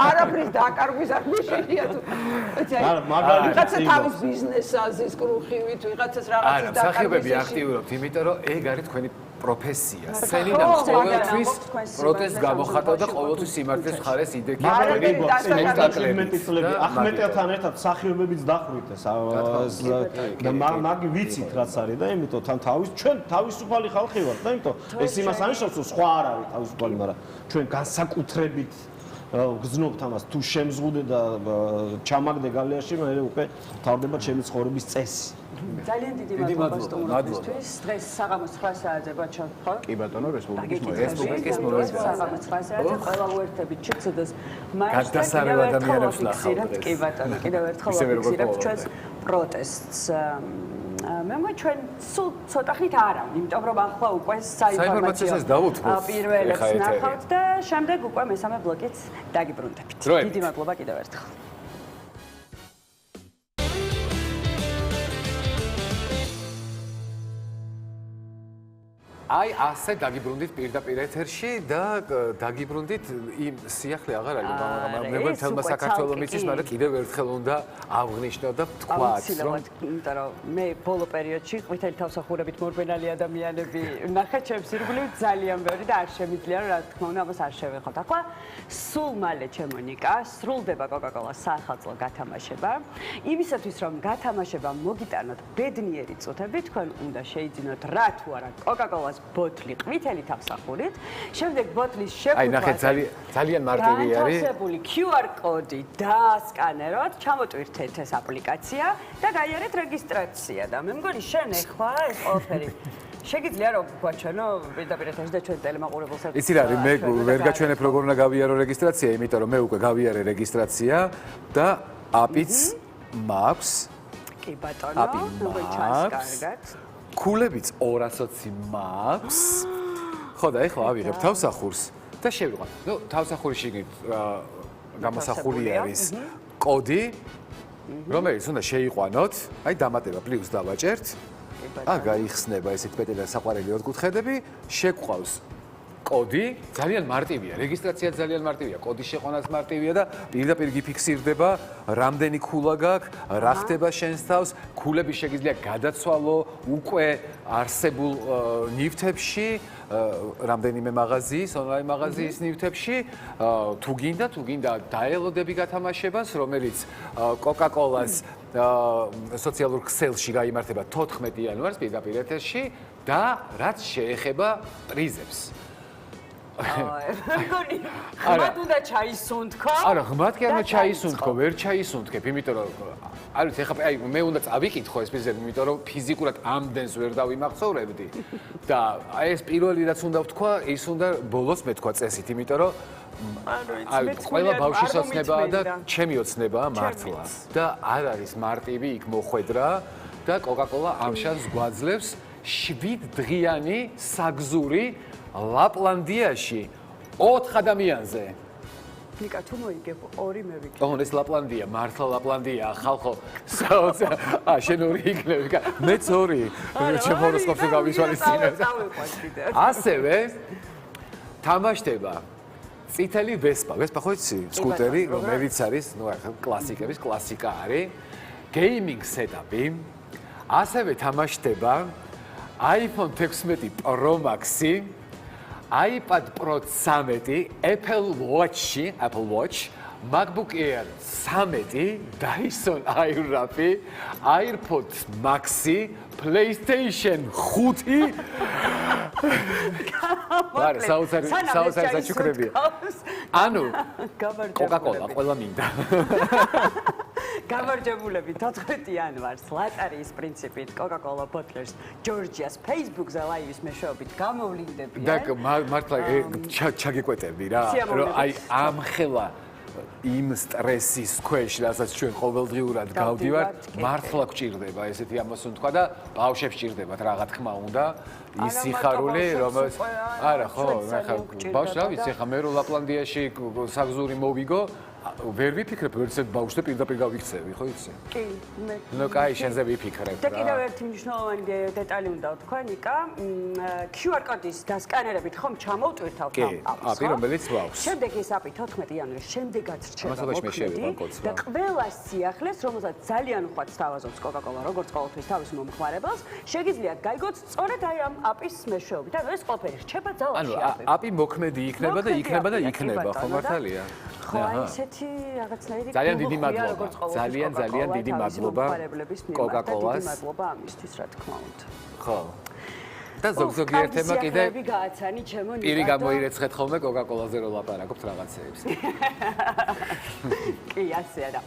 არაფრის დაკარგვის არ შეგვიძლია თუ. ვიღაცა თავის ბიზნესს აზის კრუხივით, ვიღაცას რაღაცის დაკარგვის. მსახიობები აქტიურობთ, იმიტომ რომ ეგ არის თქვენი პროფესია. სცენიდან ყოველთვის პროტესტს გამოხატავ და ყოველთვის სიმართლეს მხარეს იდექი თქვენი სპექტაკლები. ახმეტელთან ერთად მსახიობებიც დახვით ეს და მაგ ვიცით რაც არის და იმიტომ თან ჩვენ თავისუფალი ხალხი ვართ და იმიტომ ეს იმას ანიშნავს რომ სხვა არ არის თავისუფალი, მაგრამ ჩვენ განსაკუთრებით გზნობთ ამას, თუ შემზღუდე და ჩამაგდე გალიაში, მე უკვე თავდება ჩემი ცხოვრების წესი. ძალიან დიდი მადლობა სტუმრობისთვის. დღეს საღამოს 9 საათზე ბაჩო, ხო? კი ბატონო, რესპუბლიკის მოედანი. საღამოს 9 საათზე ყველა უერთდებით ჩიცოდეს. გადასარევ ადამიანებს ნახავთ. კი ბატონო, კიდევ ერთხელ ვაფიქსირებთ ჩვენს პროტესტს. მე ჩვენ სულ ცოტა ხნით არა, იმიტომ რომ ახლა უკვე საინფორმაციოსაც დავუთმობთ. პირველებს ნახავთ და შემდეგ უკვე მესამე ბლოკიც დაგიბრუნდებით. დიდი მადლობა კიდევ ერთხელ. აი ასე დაგიბრუნდით პირდაპირ ეთერში და დაგიბრუნდით იმ სიახლე აღარ არის, მაგრამ მე მგონი თელმა საქართველოს მიწის, მაგრამ კიდევ ერთხელ უნდა აღვნიშნო და ვთქვათ, რომ იმიტომ რომ მე ბოლო პერიოდში ყვითელი თავსახურებით მორბენალი ადამიანები ნახე ჩემს ირგვლივ ძალიან ბევრი და არ შემიძლია რა თქმა უნდა ამას არ შევეხოთ. ახლა სულ მალე ჩემო ნიკა სრულდება კოკაკოლას საახალწლო გათამაშება. იმისათვის რომ გათამაშება მოგიტანოთ ბედნიერი წუთები, თქვენ უნდა შეიძინოთ რა თუ არა კოკაკოლას ბოთლი ყვითელი თავსახურით, შემდეგ ბოთლის შეფუთვაზე. აი ნახეთ ძალიან მარტივი არის. განთავსებული QR კოდი დასკანეროთ, ჩამოტვირთეთ ეს აპლიკაცია და გაიარეთ რეგისტრაცია და მე მგონი შენ ეხლა ეს ყველაფერი შეგიძლია რომ გვაჩვენო პირდაპირ ეთერში და ჩვენ ტელემაყურებელსაც. იცი რა, მე ვერ გაჩვენებ როგორ უნდა გავიარო რეგისტრაცია, იმიტომ რომ მე უკვე გავიარე რეგისტრაცია და აპიც მაქვს. კი ბატონო, როგორ ჩანს კარგად. ქულებიც 220 მაქვს. ხო და ეხლა ავიღებ თავსახურს და შევიყვან. ნუ თავსახურის შიგნით გამოსახული არის კოდი, რომელიც უნდა შეიყვანოთ. აი დამატება პლუს დავაჭერთ. აი გაიხსნება ესეთ პეტელა საყვარელი ოთხკუთხედები, შეგვყავს კოდი, ძალიან მარტივია, რეგისტრაცია ძალიან მარტივია, კოდის შეყვანაც მარტივია და პირდაპირ გიფიქსირდება, რამდენი ქულა გაქვს, რა ხდება შენს თავს, ქულები შეგიძლია გადაცვალო უკვე არსებულ ნივთებში, რამდენიმე მაღაზიის, ონლაინ მაღაზიის ნივთებში, თუ გინდა დაელოდები გათამაშებას, რომელიც კოკაკოლას სოციალურ ქსელში გაიმართება 14 იანვარს პირდაპირ ეთერში და რაც შეეხება პრიზებს. მეგონი, ღმად უნდა ჩაისუნთქო? არა, ღმად კი არ უნდა ჩაისუნთქო, ვერ ჩაისუნთქებ, იმიტომ რომ არის ეხლა აი მე უნდა წავიკითხო ეს პრიზები, იმიტომ რომ ფიზიკურად ამდენს ვერ დავიმახსოვრებდი და აი ეს პირველი რაც უნდა ვთქვა, ის უნდა ბოლოს მეთქვა წესით, იმიტომ რომ აი ყველა ბავშვის ოცნებაა და ჩემი ოცნებაა მართლა და არ არის მარტივი იქ მოხვედრა და კოკაკოლა ამ შანსს გვაძლევს 7 დღიანი საგზური ლაპლანდიაში 4 ადამიანზე. ნიკა თუ მოიგებ 2 მე ვიგებ. ოღონდ ეს ლაპლანდია, მართლა ლაპლანდია, ხალხო. შენ 2 იქნები, მეც 2. ჩემ ჰოროსკოპში გავისვალისწინებ. ასევე თამაშდება წითელი ვესპა. ვესპა ხო იცი? სკუტერი, რომელიც არის, ნუ ახლა კლასიკების კლასიკა არის. გეიმინგ სეტაპი. ასევე თამაშდება iPhone 16 Pro Max-ი, iPad Pro 13, Apple Watch, MacBook Air 13, Dyson Airwrap-ი, AirPods Max-ი, PlayStation 5. არა, საოცარი საჩუქრებია. ანუ Coca-Cola ყველა მინდა. გამარჯვებულები 14 იანვარს ლატარიის პრინციპით Coca-Cola Bottlers Georgia's Facebook-ზე ლაივის მეშვეობით გამოვლინდებიან. და მართლა ჩაგიკვეთები რა, რომ აი ამ ხელა იმ სტრესის ქვეშ, რასაც ჩვენ ყოველდღიურად გავდივართ, მართლა გვჭირდება ესეთი ამასუნ თქვა და ბავშვებს ჭირდებათ რა თქმა უნდა. ის სიხარული, რომელიც არა ხო, ნახა ბავშვს რა ვიცი, ხა მე რო ლაპლანდიაში საგზური მოვიგო, ვერ ვიფიქრებ, ვერც ბავშვზე პირდაპირ გავიქცევი, ხო იცი? კი, მე. ნუ კაი, შენზე ვიფიქრებ რა. და კიდევ ერთი მნიშვნელოვანი დეტალი უნდა ვთქვა, ნიკა, QR კოდის დასკანერებით ხომ ჩამოვტვირთავთ ამ აპი, რომელიც გვაქვს. შემდეგ ეს აპი 14 იანვრის შემდეგაც რჩება ამასობაში მე შევიყვან კოდს რა. და ყველა სიახლეს, რომელსაც ძალიან უხვად სთავაზობს Coca-Cola, როგორც ყოველთვის თავის მომხმარებელს, შეგიძლიათ გაიგოთ სწორედ აი ამ აპის მეშვეობით. ანუ ეს ყველაფერი რჩება ძალაში აპი. ანუ აპი მოქმედი იქნება და იქნება და იქნება, ხო მართალია? ხო, აი ესეთი რაღაცნაირი ძალიან დიდი მადლობა. ძალიან დიდი მადლობა Coca-Cola-ს. დიდი მადლობა ამისთვის, რა თქმა უნდა. ხო. და ზოგ-ზოგი ერთემა კიდე გააცანი ჩემო ნიკა. პირი გამოირეცხეთ ხოლმე Coca-Cola-ზე რო ლაპარაკობთ რაღაცეებს. კი, ასეა და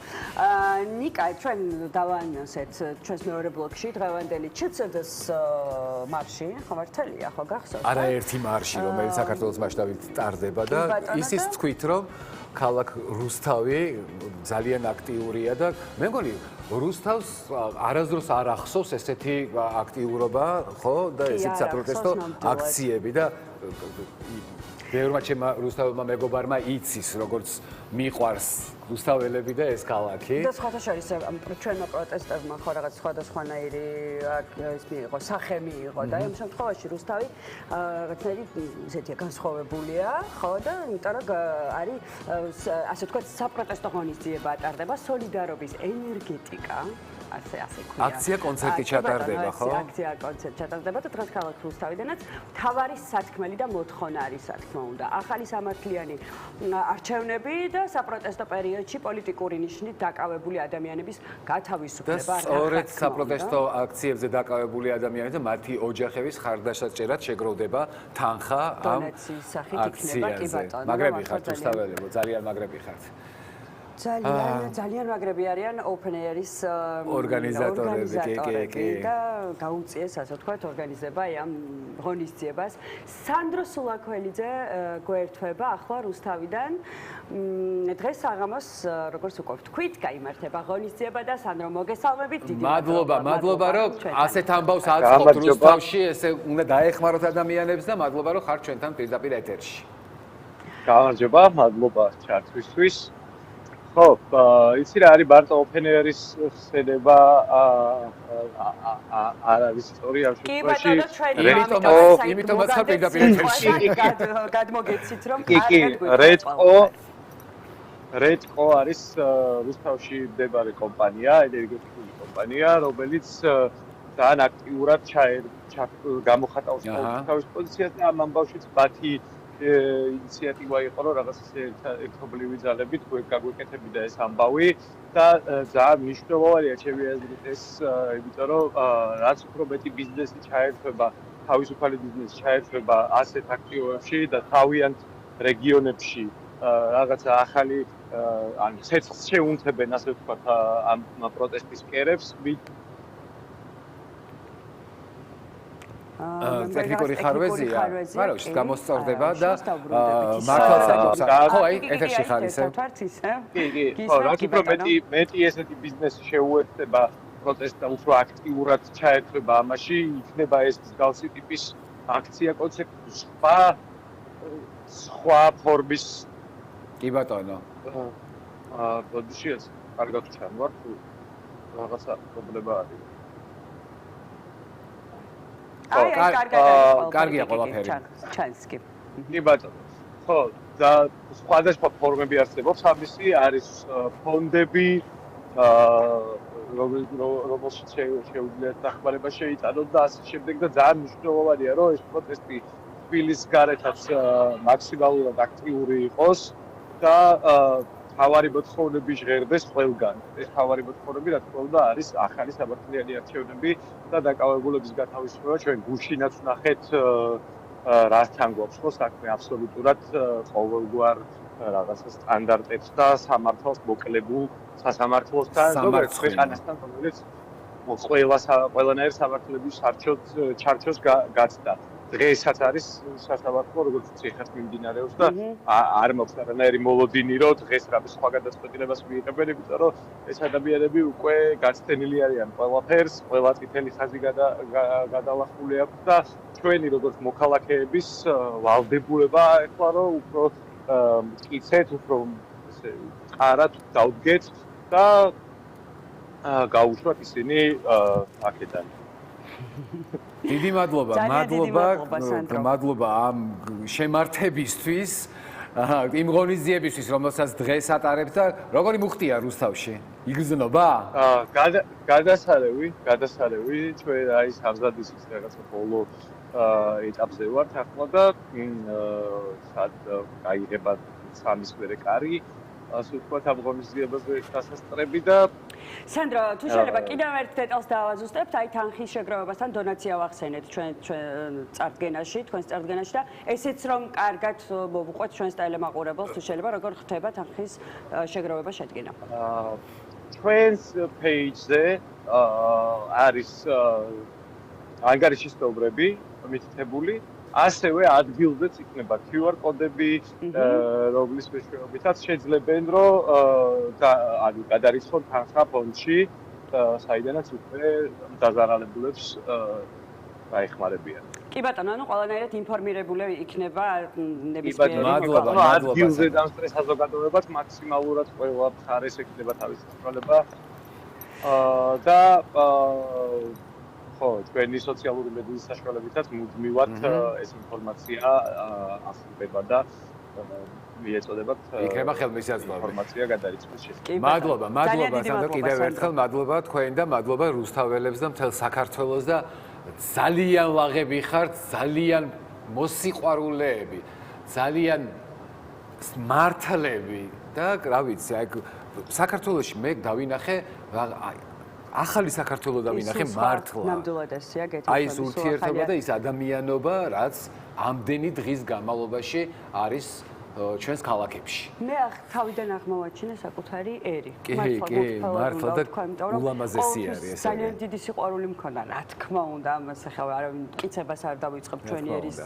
ნიკა, ჩვენ დავანონსეთ ჩვენს მეორე ბლოგში დღევანდელი ЧЦД-ს მარში, ხო მართალია, ხო გახსოვთ? არაერთი მარში, რომელიც საქართველოს მასშტაბით ტარდება და ისიც თქვით, რომ ქალაქ რუსთავი ძალიან აქტიურია და მე მგონი რუსთავს არასდროს არ ახსოვს ესეთი აქტიურობა, ხო? და ესეთი საპროტესტო აქციები და ბევრმა ჩემმა რუსთაველმა მეგობარმა იცის, როგორც მიყვარს რუსთაველები და ეს ქალაქი. და სხვათა შორის ჩვენმა პროტესტებმა ხო რაღაც სხვადასხვანაირი ეს მიიღო, სახე მიიღო და ამ შემთხვევაში რუსთავი რაღაცნაირი ისეთია განსხვავებულია, ხო და იმიტომ რომ არის ასე ვთქვათ საპროტესტო ღონისძიება ატარდება, სოლიდარობის ენერგეტიკა ასე ქვია. აქცია კონცერტი ჩატარდება, ხო? აქცია კონცერტი ჩატარდება და დღეს ქალაქ რუსთავიდანაც მთავარი სათქმელი და მოთხოვნა არის, რა თქმა უნდა. ახალი სამართლიანი არჩევნები და საპროტესტო პერიოდში პოლიტიკური ნიშნით დაკავებული ადამიანების გათავისუფლება. და სწორედ საპროტესტო აქციებზე დაკავებული ადამიანები და მათი ოჯახების ხარდასაჭერად შეგროვდება თანხა ამ აქციაზე. მაგრები ხართ რუსთაველებო, ძალიან მაგრები ხართ. ძალიან მაგრები არიან Open Air-ის ორგანიზატორები და გაუწიეს, ასე ვთქვათ, ორგანიზება ამ ღონისძიებას. სანდრო სულაქველიძე გვერდება ახლა რუსთავიდან. დღეს საღამოს, როგორც უკვე ვთქვით, გაიმართება ღონისძიება და სანდრო მოგესალმებით. დიდი მადლობა, რომ ასეთ ამბავს აწყობთ რუსთავში, ესე უნდა დაეხმაროთ ადამიანებს და მადლობა, რომ ხართ ჩვენთან პირდაპირ ეთერში. გამარჯობა, მადლობა ჩართვისთვის. ხო, იცი რა არის მარტო Open Air-ის ხსენება არ არის ისტორია ამ შემთხვევაში. იმიტომაც ხარ პირდაპირ ეთერში. გადმოგეცით რომ რედკო არის რუსთავში მდებარე კომპანია, ენერგეტიკული კომპანია, რომელიც ძალიან აქტიურად გამოხატავს თავის პოზიციას და ამ ამბავშიც მათი ინიციატივა იყო, რომ რაღაც ერთობლივი ძალებით გაგვეკეთები და ეს ამბავი და ძალიან მნიშვნელოვანია ჩემი აზრით ეს, იმიტომ რომ რაც უფრო მეტი ბიზნესი ჩაერთვება, თავისუფალი ბიზნესი ჩაერთვება ასეთ აქტივობებში და თავიანთ რეგიონებში რაღაცა ახალი ან ცეცხლს შეუნთებენ, ასე ვთქვათ, ამ პროტესტის კერებს, ტექნიკური ხარვეზია, მაგრამ ის გამოსწორდება და მართალს ხო, აი, ეთერში ხარ ისე. კი, ხო, რაც უფრო მეტი ესეთი ბიზნესი შეუერთდება პროტესტს და უფრო აქტიურად ჩაერთვება ამაში, იქნება ეს მსგავსი ტიპის აქცია, კონცერტი, სხვა ფორმის. კი ბატონო. ბოდიშიას კარგად ჩანვარ, თუ რაღაცა პრობლემა არის. კარგია ყველაფერი. ჩანს კი. კი ბატონო. ხო, და სხვადასხვა ფორმები არსებობს ამისი, არის ფონდები, რომელშიც შეუძლიათ დახმარება შეიტანოთ და ასე შემდეგ და ძალიან მნიშვნელოვანია, რომ ეს პროტესტი თბილისის გარეთაც მაქსიმალურად აქტიური იყოს და თავარი მოთხოვნები ჟღერდეს ყველგან. ეს თავარი მოთხოვნები, რა თქმა უნდა, არის ახალი სამართლიანი არჩევნები და დაკავებულების გათავისუფლება. ჩვენ გუშინაც ვნახეთ რასთან გვაქვს ხო საქმე აბსოლუტურად ყოველგვარ რაღაცა სტანდარტებს და სამართალს მოკლებულ სასამართლოსთან, როგორც ქვეყანასთან, რომელიც ყველანაირ სამართლების ჩარჩოს გაცდა. დღესაც არის სასამართლო, როგორც ციხეს მიმდინარეობს და არ მაქვს არანაირი მოლოდინი, რომ დღეს რა სხვა გადაწყვეტილებას მიიღებენ, იმიტომ რომ ეს ადამიანები უკვე გაცდენილი არიან ყველაფერს, ყველა წითელი ხაზი გადალახული აქვს და ჩვენი როგორც მოქალაქეების ვალდებულება ეხლა რომ უფრო მტკიცეთ, უფრო ყარად დავდგეთ და გაუშვათ ისინი აქედან. დიდი მადლობა, მადლობა ამ შემართებისთვის, იმ ღონისძიებისთვის, რომელსაც დღეს ატარებთ და როგორი მუხტია რუსთავში? იგრძნობა? გადასარევი, ჩვენ აი სამზადისის რაღაცა ბოლო ეტაპზე ვართ ახლა და სად გაიღება სამის მერე კარი, ასე ვთქვათ, ამ ღონისძიებაზე დასასწრები და სანდრო, თუ შეიძლება კიდევ ერთ დეტალს დავაზუსტებთ, აი თანხის შეგროვებასთან დონაცია ვახსენეთ ჩვენ წარდგენაში, თქვენს წარდგენაში და ესეც რომ კარგად მოვუყვეთ ჩვენს ტელემაყურებელს, თუ შეიძლება როგორ ხდება თანხის შეგროვება შედგენა. ჩვენს page-ზე არის ანგარიშისებრები მითითებული, ასევე ადგილზეც იქნება QR კოდები, რომლის მეშვეობითაც შეძლებენ, რომ გადარიცხონ თანხა ფონდში, საიდანაც უკვე დაზარალებულებს გაეხმარებიან. კი ბატონო, ანუ ყველანაირად ინფორმირებული იქნება ნებისმიერი. მადლობა. ადგილზე დამსწრე საზოგადოებაც მაქსიმალურად ყველა მხარეს ექნება თავის საშუალება და ჩვენი სოციალური მედიის საშუალებითაც მუდმივად ეს ინფორმაცია აღწევება და მიეწოდებათ იქნება ხელმისაწვდომი ინფორმაცია გადარიცხვის შესახებ. მადლობა, სანდრო, კიდევ ერთხელ მადლობა თქვენ და მადლობა რუსთაველებს და მთელ საქართველოს და ძალიან ლაღები ხართ, ძალიან მოსიყვარულეები, ძალიან მართლები და რა ვიცი, აი საქართველოში მე დავინახე ახალი საქართველოს დავინახე მართლა. ნამდვილად ესეა გეთქვით. აი ეს ურთიერთობა და ის ადამიანობა, რაც ამდენი დღის განმავლობაში არის ჩვენს ქალაქებში. მე თავიდან აღმოვაჩინე საკუთარი ერი. მართლა და ულამაზესი არის ეს. ძალიან დიდი სიყვარული მქონდა, რა თქმა უნდა, ამას ახლა არავინ მტკიცებას არ დავიწყებ ჩვენი ერის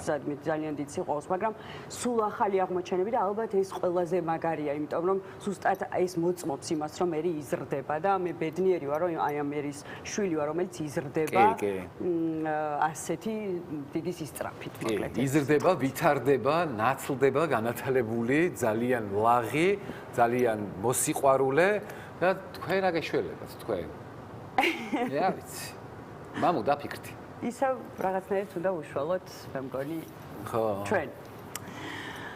ძალიან დიდ სიყვარულს, მაგრამ სულ ახალი აღმოჩენები და ალბათ ეს ყველაზე მაგარია, იმიტომ რომ ზუსტად ეს მოწმობს იმას, რომ ერი იზრდება და მე ბედნიერი ვარ, რომ აი ამ ერის შვილი ვარ, რომელიც იზრდება. ასეთი დიდი სისწრაფით, მოკლედ. იზრდება, ვითარდება, ნაცლდება, განათლება ძალიან ლაღი, ძალიან მოსიყვარულე და თქვენ რა გეშველებათ თქვენ? რა ვიცი. მამუ დაფიქრდი. ისევ რაღაცნაირად უნდა უშუალოთ, მე მგონი. ხო. ჩვენ.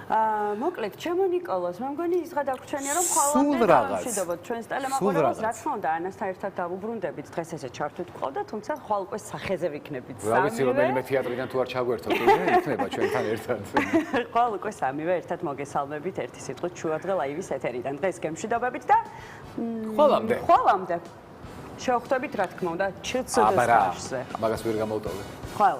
მოკლედ, ჩემო ნიკოლოზ, მე მგონი ის გადაგვრჩენია, რომ სულ რაღაც. მშვიდობოთ ჩვენს ტელემაყურებელს, რა თქმა უნდა, ანასთან ერთად დავუბრუნდებით, დღეს ესე ჩართვით ყავდა, თუმცა ხვალ უკვე სახეზე ვიქნებით სამივე. რა ვიცი, რომელიმე თეატრიდან თუ არ ჩაგვერთოთ, იქნება ჩვენთან ერთად. ხვალ უკვე სამივე ერთად მოგესალმებით ერთი სიტყვით შუადღე ლაივის ეთერიდან. დღეს გემშვიდობებით და ხვალამდე. შევხვდებით, რა თქმა უნდა, ჩცდ-ს ხარშზე. მაგას ვერ გამოვტოვე. ხვალ.